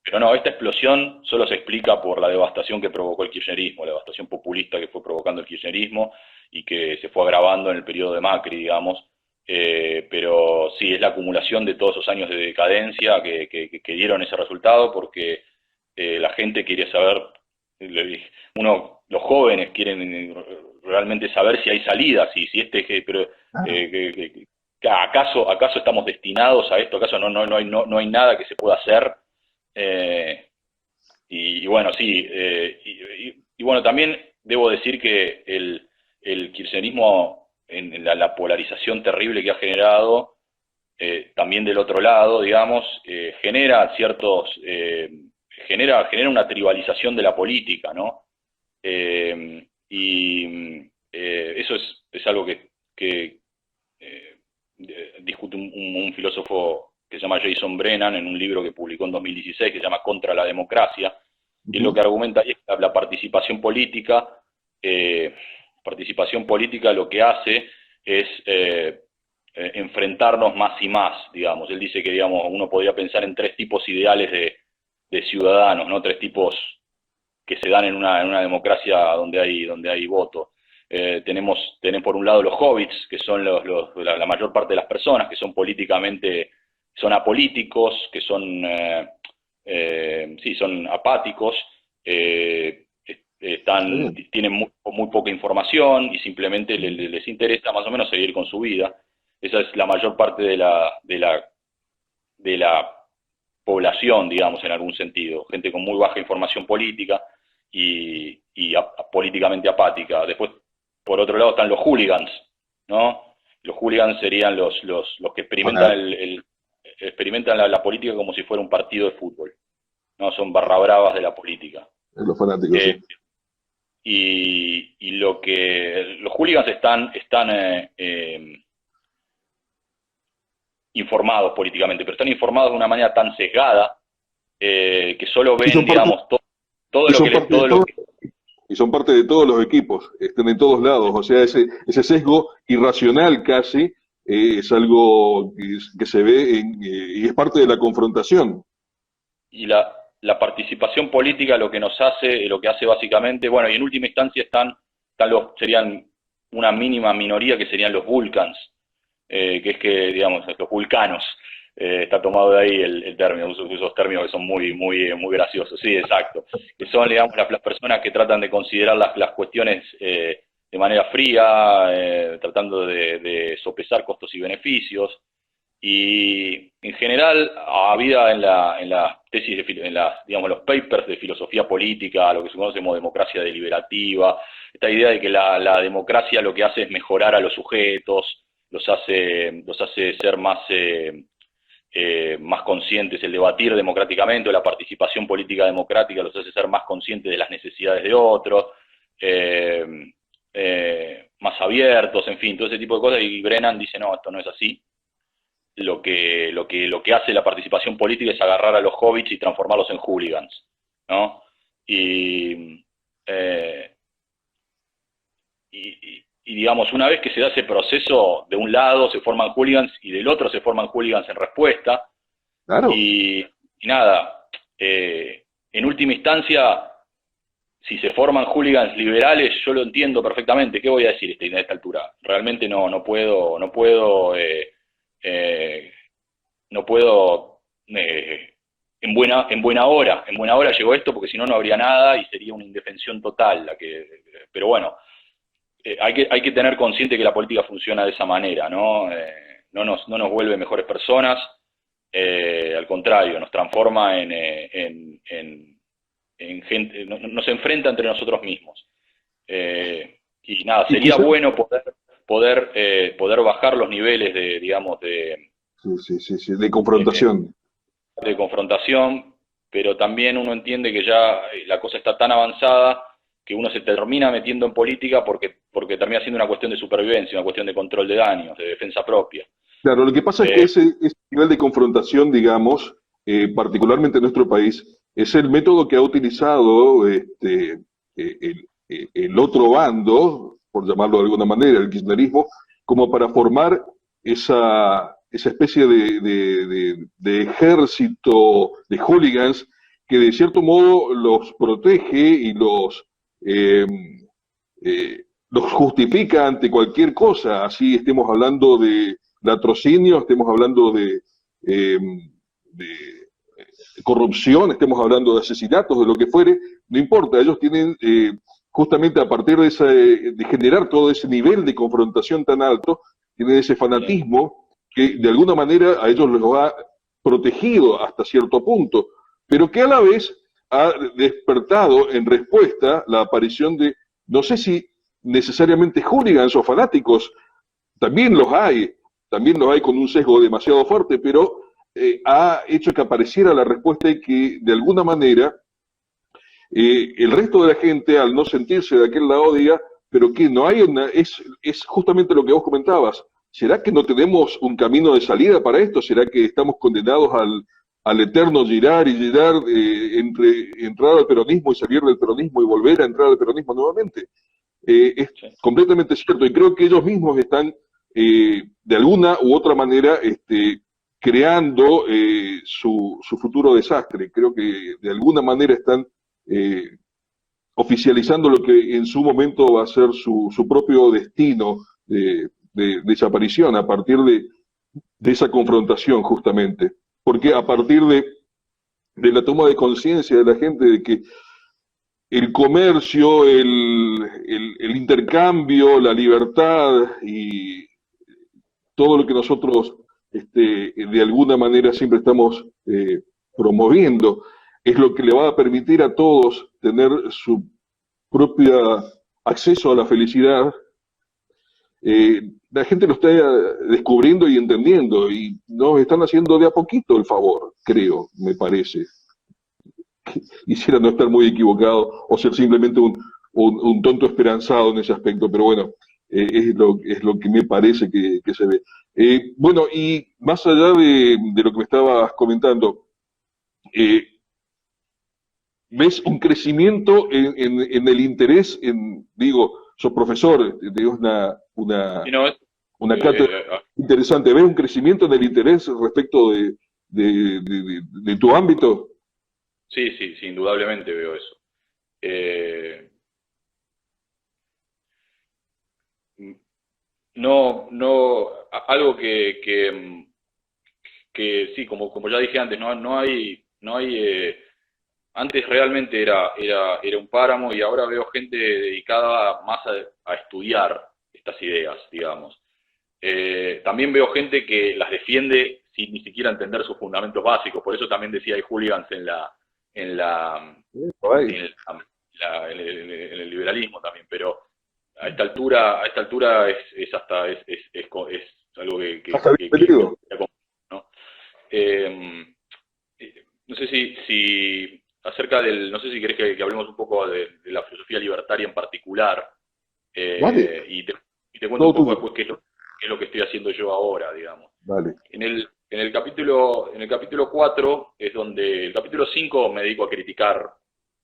Pero no, esta explosión solo se explica por la devastación que provocó el kirchnerismo, la devastación populista que fue provocando el kirchnerismo y que se fue agravando en el periodo de Macri, digamos. Pero sí, es la acumulación de todos esos años de decadencia que dieron ese resultado, porque la gente quiere saber, los jóvenes quieren realmente saber si hay salidas, si pero ¿acaso estamos destinados a esto? ¿Acaso no hay nada que se pueda hacer? Y bueno, sí, y bueno, también debo decir que el kirchnerismo, en la polarización terrible que ha generado, también del otro lado, digamos, genera genera una tribalización de la política, ¿no? Eso es algo que discute un filósofo que se llama Jason Brennan en un libro que publicó en 2016 que se llama Contra la democracia, y lo que argumenta ahí es que la participación política lo que hace es enfrentarnos más y más, digamos. Él dice que, digamos, uno podría pensar en tres tipos ideales de ciudadanos, ¿no? Tres tipos que se dan en una democracia donde hay voto. Tenemos por un lado los hobbits, que son la mayor parte de las personas, que son políticamente, son apolíticos, que son apáticos, tienen muy poca información y simplemente les interesa más o menos seguir con su vida. Esa es la mayor parte de la población, digamos, en algún sentido. Gente con muy baja información política y políticamente apática. Después, por otro lado, están los hooligans, ¿no? Los hooligans serían los que experimentan la política como si fuera un partido de fútbol, ¿no? Son barra bravas de la política. Los fanáticos, sí. Y los hooligans están informados políticamente, pero están informados de una manera tan sesgada que solo ven, digamos, todo lo que... Y son parte de todos los equipos, están en todos lados, o sea, ese sesgo irracional casi es algo que se ve y es parte de la confrontación. Y la participación política lo que hace básicamente, bueno, y en última instancia serían una mínima minoría que serían los vulcans, que es que, digamos, los vulcanos, está tomado de ahí el término, esos términos que son muy graciosos, sí, exacto, que son, digamos, las personas que tratan de considerar las cuestiones de manera fría, tratando de sopesar costos y beneficios, y en general, habida en las tesis, digamos, los papers de filosofía política, lo que se conoce como democracia deliberativa, esta idea de que la democracia lo que hace es mejorar a los sujetos, los hace ser más conscientes, el debatir democráticamente o la participación política democrática los hace ser más conscientes de las necesidades de otros, más abiertos, en fin, todo ese tipo de cosas, y Brennan dice, no, esto no es así. Lo que hace la participación política es agarrar a los hobbits y transformarlos en hooligans, ¿no? Y digamos, una vez que se da ese proceso, de un lado se forman hooligans y del otro se forman hooligans en respuesta. Claro. Y nada, en última instancia, si se forman hooligans liberales, yo lo entiendo perfectamente. ¿Qué voy a decir a esta altura? Realmente no puedo en buena hora llegó esto, porque si no, no habría nada y sería una indefensión total pero bueno, hay que tener consciente que la política funciona de esa manera, ¿no? No nos vuelve mejores personas, al contrario, nos transforma en gente, nos enfrenta entre nosotros mismos. Y nada, sería bueno poder bajar los niveles de confrontación. De confrontación, pero también uno entiende que ya la cosa está tan avanzada que uno se termina metiendo en política porque termina siendo una cuestión de supervivencia, una cuestión de control de daños, de defensa propia. Claro, lo que pasa es que ese nivel de confrontación, digamos, particularmente en nuestro país, es el método que ha utilizado el otro bando, por llamarlo de alguna manera, el kirchnerismo, como para formar esa especie de ejército de hooligans que de cierto modo los protege y eh, los justifica ante cualquier cosa, así estemos hablando de latrocinio, estemos hablando de corrupción, estemos hablando de asesinatos, de lo que fuere, no importa, ellos tienen justamente a partir de generar todo ese nivel de confrontación tan alto, tienen ese fanatismo que de alguna manera a ellos los ha protegido hasta cierto punto, pero que a la vez ha despertado en respuesta la aparición de, no sé si necesariamente hooligans o fanáticos, también los hay con un sesgo demasiado fuerte, pero ha hecho que apareciera la respuesta y que de alguna manera el resto de la gente, al no sentirse de aquel lado, diga, pero que no hay es justamente lo que vos comentabas. ¿Será que no tenemos un camino de salida para esto? ¿Será que estamos condenados al eterno girar y girar entre entrar al peronismo y salir del peronismo y volver a entrar al peronismo nuevamente? Es completamente cierto y creo que ellos mismos están de alguna u otra manera creando su futuro desastre. Creo que de alguna manera están eh, oficializando lo que en su momento va a ser su propio destino de desaparición a partir de esa confrontación justamente. Porque a partir de la toma de conciencia de la gente de que el comercio, el intercambio, la libertad y todo lo que nosotros de alguna manera siempre estamos promoviendo, es lo que le va a permitir a todos tener su propio acceso a la felicidad. La gente lo está descubriendo y entendiendo y nos están haciendo de a poquito el favor, creo, me parece. Quisiera no estar muy equivocado o ser simplemente un tonto esperanzado en ese aspecto, pero bueno, es lo que me parece que se ve. Bueno, y más allá de lo que me estabas comentando, eh, ¿ves un crecimiento en el interés, digo, sos profesor, digo, Sí, no, una cátedra interesante, ¿ves un crecimiento en el interés respecto de tu ámbito? sí, sí, sí, indudablemente veo eso. Eh, no, no, algo que sí, como ya dije antes, no hay, antes realmente era un páramo y ahora veo gente dedicada más a estudiar estas ideas, digamos. También veo gente que las defiende sin ni siquiera entender sus fundamentos básicos, por eso también decía hay hooligans en la, en el liberalismo también, pero a esta altura es hasta es algo ¿no? Eh, no sé si acerca no sé si querés que hablemos un poco de la filosofía libertaria en particular, Vale. y te cuento un poco después qué es lo que estoy haciendo yo ahora, digamos. Vale. En el capítulo 4 es donde, el capítulo 5 me dedico a criticar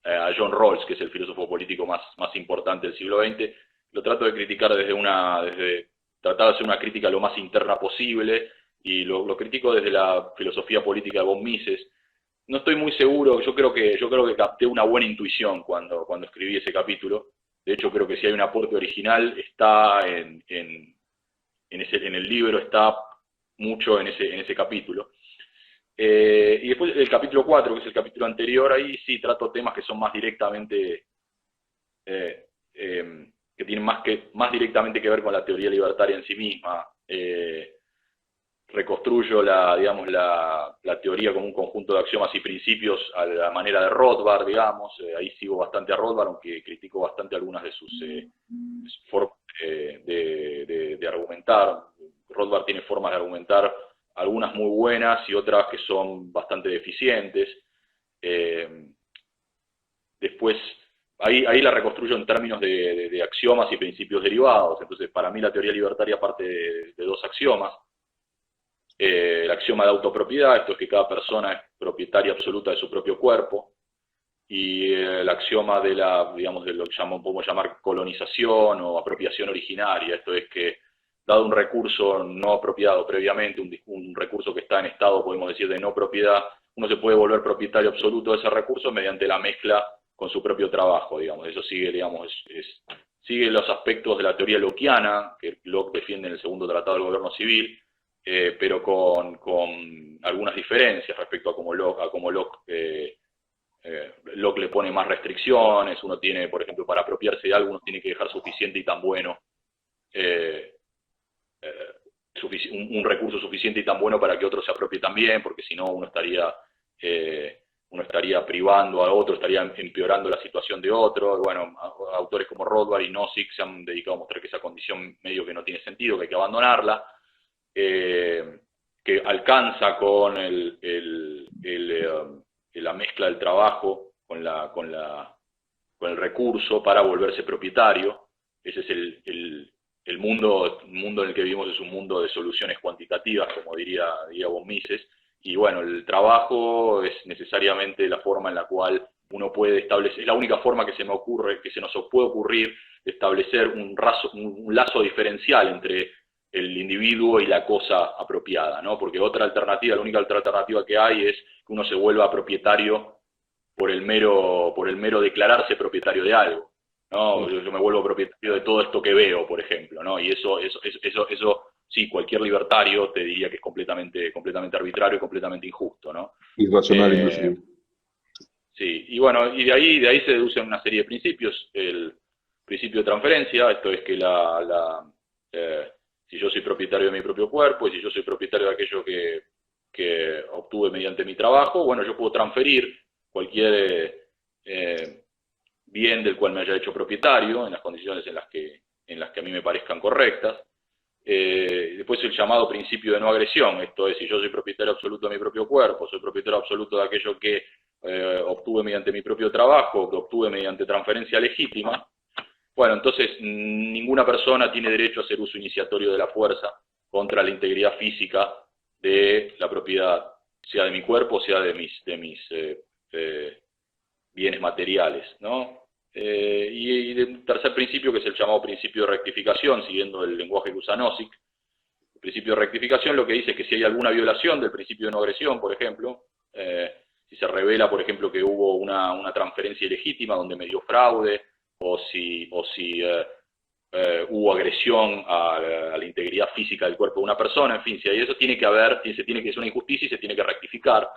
a John Rawls, que es el filósofo político más importante del siglo XX. Lo trato de criticar desde tratar de hacer una crítica lo más interna posible, y lo critico desde la filosofía política de von Mises. No estoy muy seguro, yo creo que capté una buena intuición cuando escribí ese capítulo. De hecho, creo que si hay un aporte original, está en el libro, está mucho en ese capítulo. Y después el capítulo 4, que es el capítulo anterior, ahí sí trato temas que son más directamente, que tienen más directamente que ver con la teoría libertaria en sí misma. Reconstruyo la teoría como un conjunto de axiomas y principios a la manera de Rothbard, digamos. Ahí sigo bastante a Rothbard, aunque critico bastante algunas de sus formas de argumentar. Rothbard tiene formas de argumentar, algunas muy buenas y otras que son bastante deficientes. Después, ahí la reconstruyo en términos de axiomas y principios derivados. Entonces, para mí la teoría libertaria parte de dos axiomas. El axioma de autopropiedad, esto es que cada persona es propietaria absoluta de su propio cuerpo, y el axioma de lo que podemos llamar colonización o apropiación originaria, esto es que dado un recurso no apropiado previamente, un recurso que está en estado, podemos decir, de no propiedad, uno se puede volver propietario absoluto de ese recurso mediante la mezcla con su propio trabajo, digamos. Eso sigue, digamos, sigue los aspectos de la teoría lockeana, que Locke defiende en el segundo tratado del gobierno civil, pero con algunas diferencias respecto a cómo Locke le pone más restricciones. Uno tiene, por ejemplo, para apropiarse de algo, uno tiene que dejar suficiente y tan bueno, un recurso suficiente y tan bueno para que otro se apropie también, porque si no uno estaría privando a otro, estaría empeorando la situación de otro. Bueno, autores como Rothbard y Nozick se han dedicado a mostrar que esa condición medio que no tiene sentido, que hay que abandonarla, que alcanza con la mezcla del trabajo con el recurso para volverse propietario. Ese es el mundo en el que vivimos, es un mundo de soluciones cuantitativas, como diría von Mises. Y bueno, el trabajo es necesariamente la forma en la cual uno puede establecer, es la única forma que se nos puede ocurrir, establecer un lazo diferencial entre el individuo y la cosa apropiada, ¿no? Porque la única alternativa que hay es que uno se vuelva propietario por el mero declararse propietario de algo, ¿no? Yo me vuelvo propietario de todo esto que veo, por ejemplo, ¿no? Y eso sí, cualquier libertario te diría que es completamente arbitrario y completamente injusto, ¿no? Irracional, inclusive. Sí, y bueno, y de ahí se deducen una serie de principios. El principio de transferencia, esto es que si yo soy propietario de mi propio cuerpo y si yo soy propietario de aquello que obtuve mediante mi trabajo, bueno, yo puedo transferir cualquier bien del cual me haya hecho propietario en las condiciones en las que a mí me parezcan correctas. Después el llamado principio de no agresión, esto es, si yo soy propietario absoluto de mi propio cuerpo, soy propietario absoluto de aquello que obtuve mediante mi propio trabajo, que obtuve mediante transferencia legítima, bueno, entonces ninguna persona tiene derecho a hacer uso iniciatorio de la fuerza contra la integridad física de la propiedad, sea de mi cuerpo, sea de mis bienes materiales, ¿no? Y el tercer principio, que es el llamado principio de rectificación, siguiendo el lenguaje que usa Nozick. El principio de rectificación lo que dice es que si hay alguna violación del principio de no agresión, por ejemplo, si se revela, por ejemplo, que hubo una transferencia ilegítima donde me dio fraude, o si hubo agresión a la integridad física del cuerpo de una persona, en fin, si hay eso, tiene que es una injusticia y se tiene que rectificar.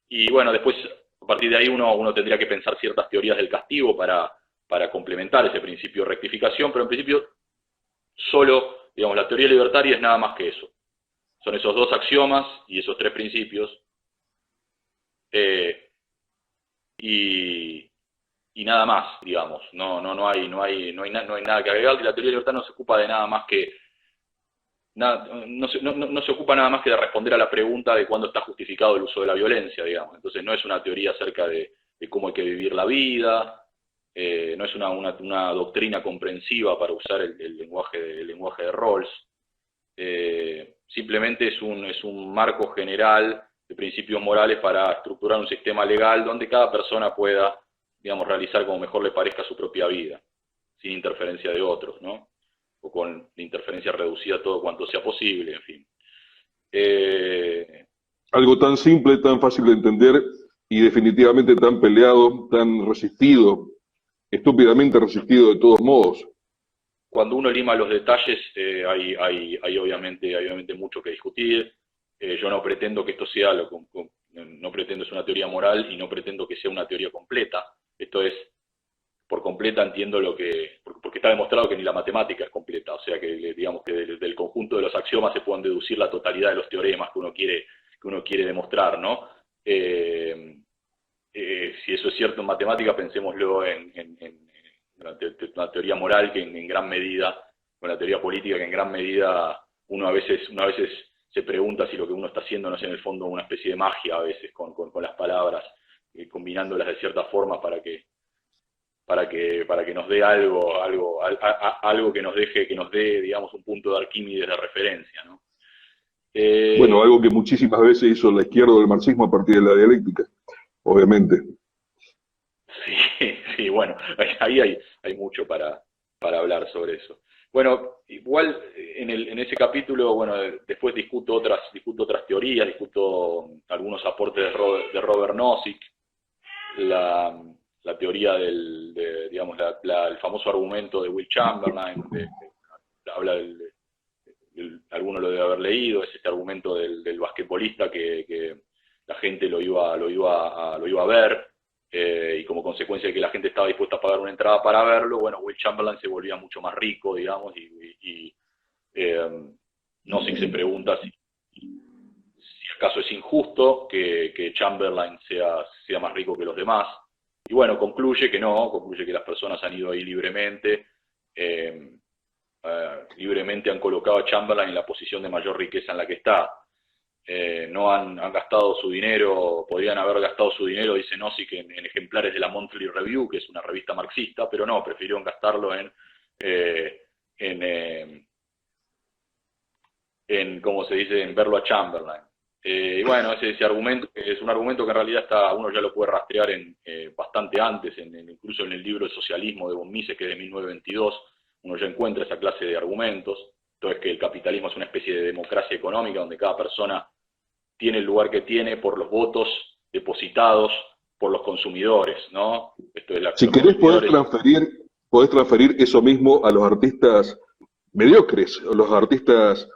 Y bueno, después, a partir de ahí uno tendría que pensar ciertas teorías del castigo para complementar ese principio de rectificación, pero en principio solo, digamos, la teoría libertaria es nada más que eso. Son esos dos axiomas y esos tres principios, y nada más, digamos. No hay nada que agregar. La teoría libertaria no se ocupa de nada más que no se ocupa nada más que de responder a la pregunta de cuándo está justificado el uso de la violencia, digamos. Entonces no es una teoría acerca de cómo hay que vivir la vida, no es una doctrina comprensiva para usar el lenguaje de Rawls. Simplemente es un marco general de principios morales para estructurar un sistema legal donde cada persona pueda, digamos, realizar como mejor le parezca su propia vida, sin interferencia de otros, ¿no? O con la interferencia reducida todo cuanto sea posible, en fin. Algo tan simple, tan fácil de entender y definitivamente tan peleado, tan resistido, estúpidamente resistido de todos modos. Cuando uno lima los detalles, hay obviamente mucho que discutir. Yo no pretendo que esto sea no pretendo es una teoría moral y no pretendo que sea una teoría completa. Esto es, por completa entiendo porque está demostrado que ni la matemática es completa, o sea que digamos que del conjunto de los axiomas se pueden deducir la totalidad de los teoremas que uno quiere demostrar, ¿no? Si eso es cierto en matemática, pensémoslo en una teoría moral que en gran medida, con la teoría política que en gran medida uno a veces se pregunta si lo que uno está haciendo no es en el fondo una especie de magia a veces con las palabras, combinándolas de cierta forma para que nos dé algo que nos dé, digamos, un punto de Arquímedes de referencia, ¿no? Bueno, algo que muchísimas veces hizo la izquierda del marxismo a partir de la dialéctica, obviamente. Sí, bueno, ahí hay mucho para hablar sobre eso. Bueno, igual en ese capítulo, bueno, después discuto otras teorías, discuto algunos aportes de Robert Nozick, la teoría digamos, el famoso argumento de Will Chamberlain, habla alguno lo debe haber leído, es este argumento del basquetbolista que la gente lo iba a ver, y como consecuencia de que la gente estaba dispuesta a pagar una entrada para verlo, bueno, Will Chamberlain se volvía mucho más rico, digamos, y Nozick se pregunta si acaso es injusto que Chamberlain sea más rico que los demás. Y bueno, concluye que no, concluye que las personas han ido ahí libremente, libremente han colocado a Chamberlain en la posición de mayor riqueza en la que está. No han gastado su dinero, podrían haber gastado su dinero, dice Nozick, en ejemplares de la Monthly Review, que es una revista marxista, pero no, prefirieron gastarlo en ¿cómo se dice?, en verlo a Chamberlain. Y bueno, ese argumento es un argumento que en realidad uno ya lo puede rastrear bastante antes, incluso en el libro El socialismo de von Mises, que es de 1922, uno ya encuentra esa clase de argumentos. Entonces, que el capitalismo es una especie de democracia económica donde cada persona tiene el lugar que tiene por los votos depositados por los consumidores, ¿no? Esto es Si querés podés transferir eso mismo a los artistas mediocres, a los artistas,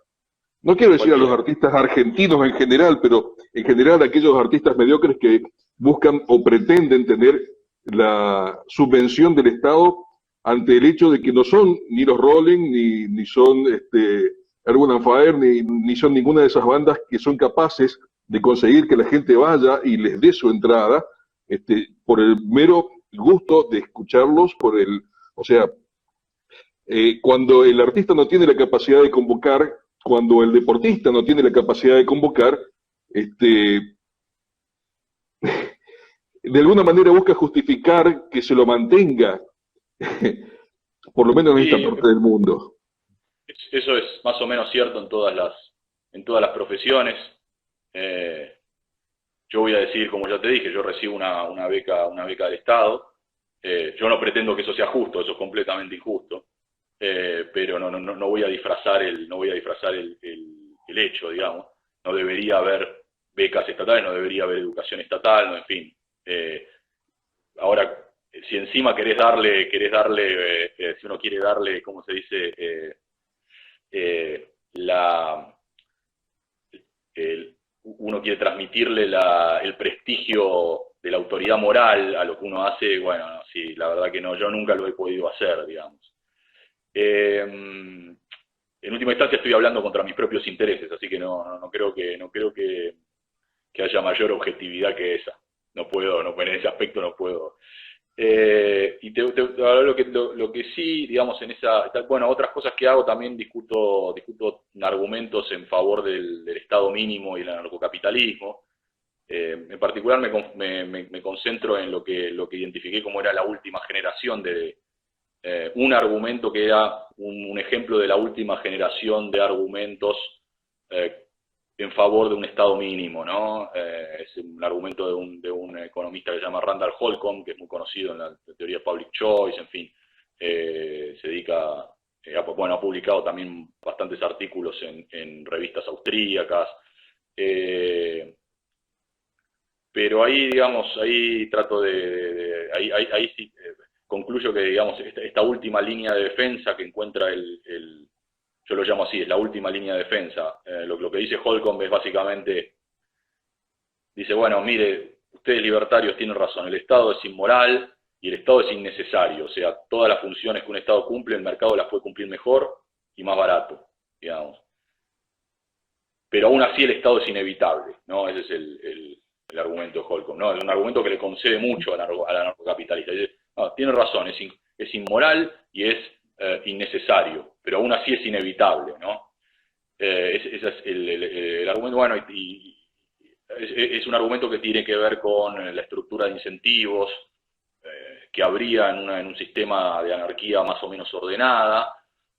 no quiero decir a los artistas argentinos en general, pero en general a aquellos artistas mediocres que buscan o pretenden tener la subvención del Estado ante el hecho de que no son ni los Rolling, ni son Earth, and Fire, ni son ninguna de esas bandas que son capaces de conseguir que la gente vaya y les dé su entrada, por el mero gusto de escucharlos, o sea, cuando el artista no tiene la capacidad de convocar, cuando el deportista no tiene la capacidad de convocar, de alguna manera busca justificar que se lo mantenga, por lo menos en esta parte del mundo. Eso es más o menos cierto en todas las profesiones. Yo voy a decir, como ya te dije, yo recibo una beca del Estado. Yo no pretendo que eso sea justo, eso es completamente injusto. Pero no voy a disfrazar el hecho, digamos. No debería haber becas estatales, no debería haber educación estatal, no, en fin. Ahora, si encima querés darle, si uno quiere darle, ¿cómo se dice? Uno quiere transmitirle el prestigio de la autoridad moral a lo que uno hace, bueno, sí, la verdad que no, yo nunca lo he podido hacer, digamos. En última instancia estoy hablando contra mis propios intereses, así que no creo que haya mayor objetividad que esa. No puedo, en ese aspecto no puedo. Y lo que sí, digamos, bueno, otras cosas que hago, también discuto argumentos en favor del Estado mínimo y el anarcocapitalismo. En particular me concentro en lo que identifiqué como era la última generación un argumento que era un ejemplo de la última generación de argumentos en favor de un Estado mínimo, ¿no? Es un argumento de un economista que se llama Randall Holcomb, que es muy conocido en la teoría Public Choice, en fin, se dedica, ha publicado también bastantes artículos en revistas austríacas, pero ahí, digamos, ahí trato ahí sí, concluyo que, digamos, esta última línea de defensa que encuentra yo lo llamo así, es la última línea de defensa. Lo que dice Holcomb es básicamente, dice, bueno, mire, ustedes libertarios tienen razón, el Estado es inmoral y el Estado es innecesario, o sea, todas las funciones que un Estado cumple, el mercado las puede cumplir mejor y más barato, digamos. Pero aún así el Estado es inevitable, ¿no? Ese es el argumento de Holcomb, ¿no? Es un argumento que le concede mucho al anarcocapitalista. Dice, no, tiene razón, es inmoral y es innecesario, pero aún así es inevitable, ¿no? Ese es el argumento, bueno, y es un argumento que tiene que ver con la estructura de incentivos que habría en un sistema de anarquía más o menos ordenada,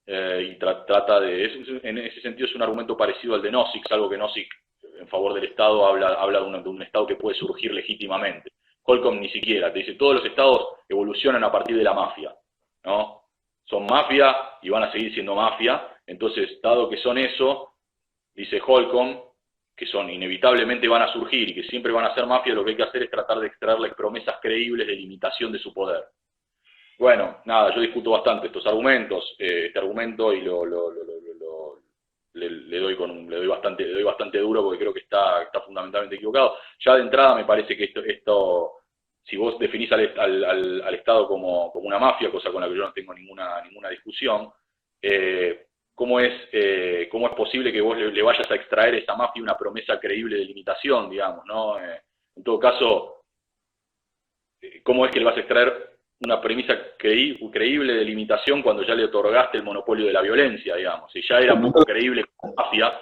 y trata en ese sentido es un argumento parecido al de Nozick, algo que Nozick en favor del Estado habla de un Estado que puede surgir legítimamente. Holcomb ni siquiera, te dice, todos los Estados evolucionan a partir de la mafia, ¿no? son mafia y van a seguir siendo mafia. Entonces, dado que son eso, dice Holcomb, que son inevitablemente van a surgir y que siempre van a ser mafia, lo que hay que hacer es tratar de extraerles promesas creíbles de limitación de su poder. Bueno, nada, yo discuto bastante estos argumentos, este argumento, y le doy bastante duro porque creo que está fundamentalmente equivocado. Ya de entrada me parece que esto si vos definís al Estado como una mafia, cosa con la que yo no tengo ninguna discusión, ¿cómo es posible que vos le vayas a extraer a esa mafia una promesa creíble de limitación, digamos, ¿no? En todo caso, ¿cómo es que le vas a extraer una premisa creíble de limitación cuando ya le otorgaste el monopolio de la violencia, digamos? Si ya era poco creíble como mafia,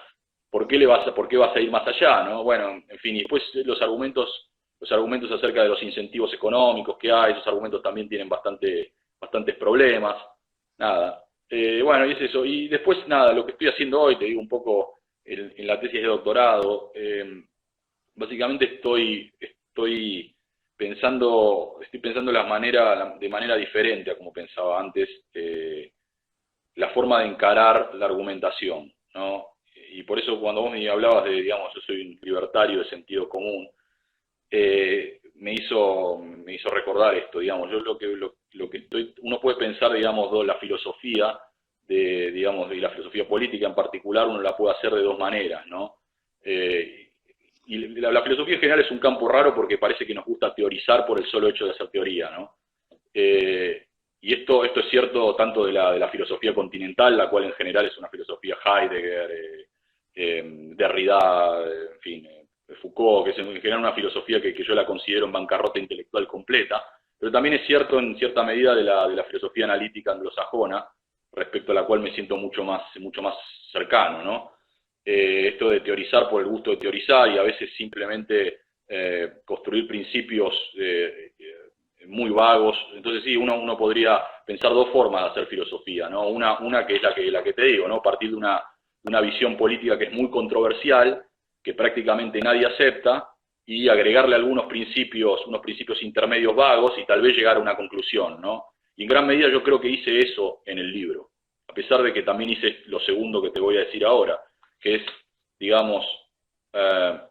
¿por qué vas a ir más allá, no? Bueno, en fin, y después los argumentos acerca de los incentivos económicos que hay, esos argumentos también tienen bastantes problemas. Nada. Bueno, y es eso. Y después, nada, lo que estoy haciendo hoy, te digo un poco en la tesis de doctorado, básicamente estoy pensando de manera diferente a como pensaba antes, la forma de encarar la argumentación, ¿no? Y por eso cuando vos me hablabas de, digamos, yo soy un libertario de sentido común, me hizo recordar esto, digamos. Yo uno puede pensar, digamos, la filosofía digamos, y la filosofía política en particular, uno la puede hacer de dos maneras, ¿no? Y la filosofía en general es un campo raro porque parece que nos gusta teorizar por el solo hecho de hacer teoría, ¿no? Y esto es cierto tanto de la filosofía continental, la cual en general es una filosofía Heidegger, Derrida, en fin, Foucault, que es en general una filosofía que yo la considero en bancarrota intelectual completa, pero también es cierto en cierta medida de la filosofía analítica anglosajona, respecto a la cual me siento mucho más cercano, ¿no? Esto de teorizar por el gusto de teorizar y a veces simplemente construir principios muy vagos. Entonces sí, uno podría pensar dos formas de hacer filosofía, ¿no? Una que es la que te digo, ¿no? Partir de una visión política que es muy controversial, que prácticamente nadie acepta, y agregarle unos principios intermedios vagos y tal vez llegar a una conclusión, ¿no? Y en gran medida yo creo que hice eso en el libro, a pesar de que también hice lo segundo que te voy a decir ahora, que es, digamos, la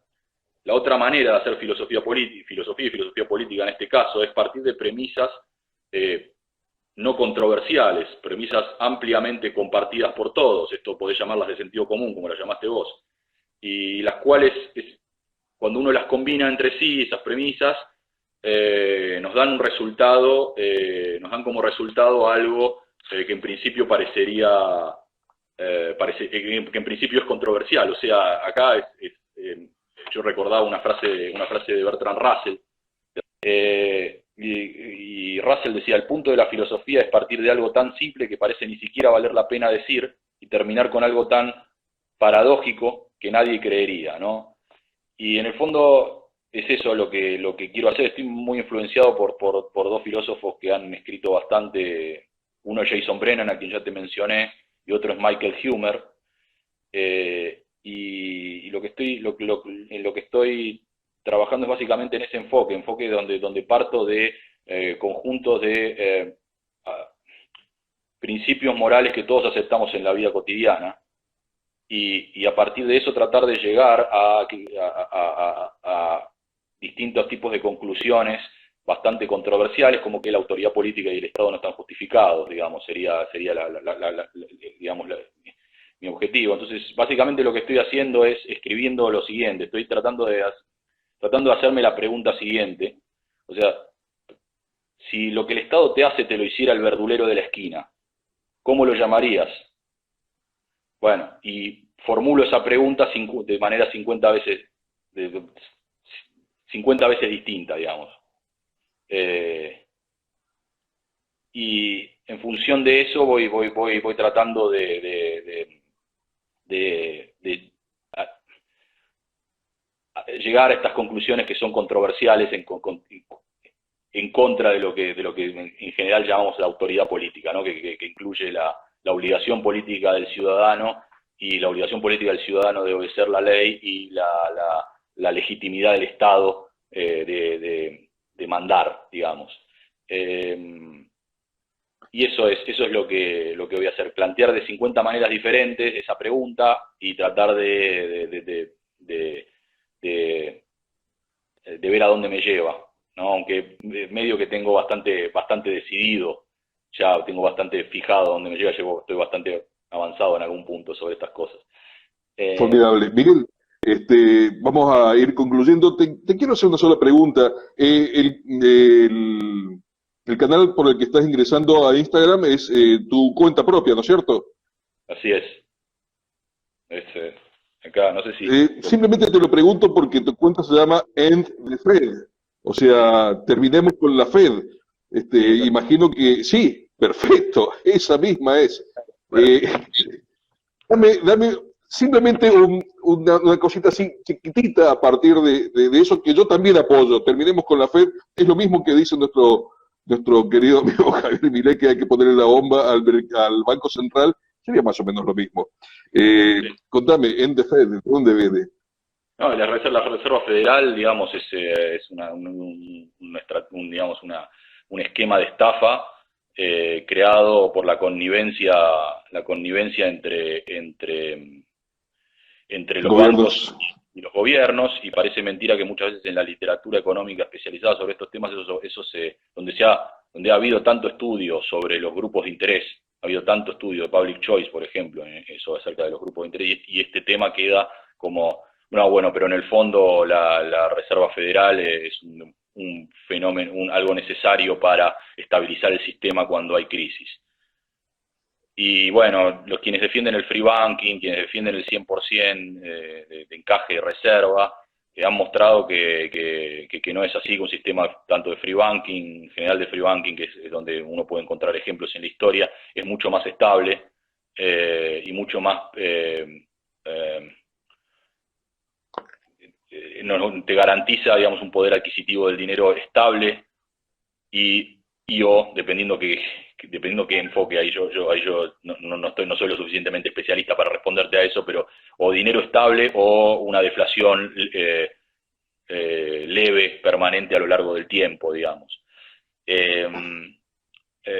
otra manera de hacer filosofía y filosofía política en este caso es partir de premisas no controversiales, premisas ampliamente compartidas por todos. Esto podés llamarlas de sentido común, como las llamaste vos, y las cuales, cuando uno las combina entre sí, esas premisas, nos dan un resultado, nos dan como resultado algo que en principio parecería, que en principio es controversial. O sea, acá yo recordaba una frase de Bertrand Russell, y Russell decía: el punto de la filosofía es partir de algo tan simple que parece ni siquiera valer la pena decir, y terminar con algo tan paradójico que nadie creería, ¿no? Y en el fondo es eso lo que quiero hacer. Estoy muy influenciado por dos filósofos que han escrito bastante. Uno es Jason Brennan, a quien ya te mencioné, y otro es Michael Huemer. Y en lo que estoy trabajando es básicamente en ese enfoque donde parto de conjuntos de principios morales que todos aceptamos en la vida cotidiana, y a partir de eso tratar de llegar a distintos tipos de conclusiones bastante controversiales, como que la autoridad política y el Estado no están justificados, digamos, sería mi objetivo. Entonces, básicamente lo que estoy haciendo es escribiendo lo siguiente. Estoy tratando de hacerme la pregunta siguiente. O sea, si lo que el Estado te hace te lo hiciera el verdulero de la esquina, ¿cómo lo llamarías? Bueno, y formulo esa pregunta de manera 50 veces distinta, digamos. Y en función de eso voy tratando de llegar a estas conclusiones que son controversiales en contra de lo que en general llamamos la autoridad política, ¿no? que incluye la obligación política del ciudadano, y la obligación política del ciudadano de obedecer la ley, y la legitimidad del Estado de mandar, digamos. Y eso es lo que voy a hacer, plantear de 50 maneras diferentes esa pregunta y tratar de ver a dónde me lleva, ¿no? Aunque medio que tengo bastante decidido, ya tengo bastante fijado dónde me lleva, estoy bastante avanzado en algún punto sobre estas cosas. Eh, Formidable. Miguel, vamos a ir concluyendo. Te quiero hacer una sola pregunta. El canal por el que estás ingresando a Instagram es tu cuenta propia, ¿no es cierto? Así es. Acá, no sé si... Simplemente te lo pregunto porque tu cuenta se llama End the Fed. O sea, terminemos con la Fed. Sí, Imagino que sí, perfecto, esa misma es. bueno, Eh, dame simplemente una cosita así chiquitita a partir de eso que yo también apoyo. Terminemos con la Fed. Es lo mismo que dice nuestro querido amigo Javier Milei, que hay que ponerle la bomba al Banco Central. Sería más o menos lo mismo. sí. Contame, en the Fed, ¿de dónde viene? No, la Reserva Federal, digamos, es digamos, un esquema de estafa creado por la connivencia entre los Gobiernos. bancos y los gobiernos, y parece mentira que muchas veces en la literatura económica especializada sobre estos temas, donde ha habido tanto estudio sobre los grupos de interés, ha habido tanto estudio de Public Choice, por ejemplo, eso acerca de los grupos de interés, y este tema queda como, no, bueno, pero en el fondo la Reserva Federal es un fenómeno, algo necesario para estabilizar el sistema cuando hay crisis. Y bueno, quienes defienden el free banking, quienes defienden el 100% de encaje de reserva, han mostrado que no es así, que un sistema tanto de free banking, en general de free banking, que es donde uno puede encontrar ejemplos en la historia, es mucho más estable y mucho más... te garantiza, digamos, un poder adquisitivo del dinero estable o dependiendo qué enfoque, ahí yo no soy lo suficientemente especialista para responderte a eso, pero o dinero estable o una deflación leve, permanente a lo largo del tiempo, digamos.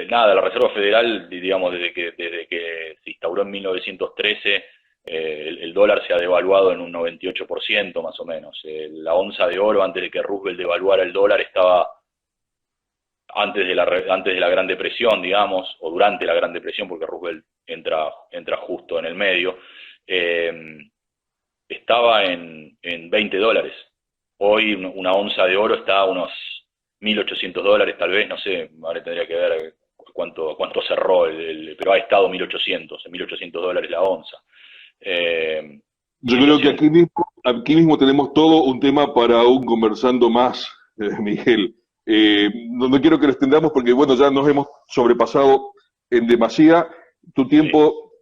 Nada, la Reserva Federal, digamos, desde que se instauró en 1913, el dólar se ha devaluado en un 98% más o menos. La onza de oro, antes de que Roosevelt devaluara el dólar, estaba antes de la Gran Depresión, digamos, o durante la Gran Depresión, porque Roosevelt entra justo en el medio, estaba en $20. Hoy una onza de oro está a unos $1.800 tal vez, no sé, ahora tendría que ver cuánto cerró, pero ha estado en $1.800 la onza. Yo creo que aquí mismo tenemos todo un tema para un conversando más, Miguel. No quiero que lo extendamos porque, bueno, ya nos hemos sobrepasado en demasía. Tu tiempo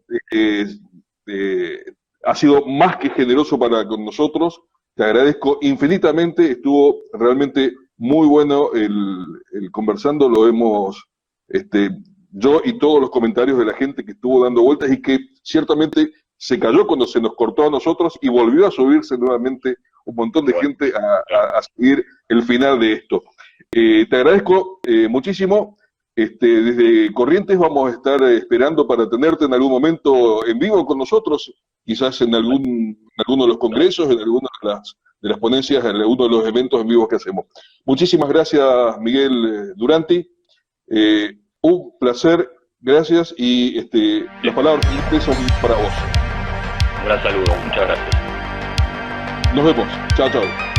ha sido más que generoso con nosotros. Te agradezco infinitamente. Estuvo realmente muy bueno el conversando. Lo hemos, yo y todos los comentarios de la gente que estuvo dando vueltas y que ciertamente se cayó cuando se nos cortó a nosotros y volvió a subirse nuevamente un montón de gente a seguir el final de esto. Te agradezco muchísimo. Desde Corrientes vamos a estar esperando para tenerte en algún momento en vivo con nosotros, quizás en alguno de los congresos, en alguna de las ponencias, en alguno de los eventos en vivo que hacemos. Muchísimas gracias, Miguel Duranti. Un placer, gracias, y las palabras son para vos. Un gran saludo, muchas gracias. Nos vemos. Chao, chao.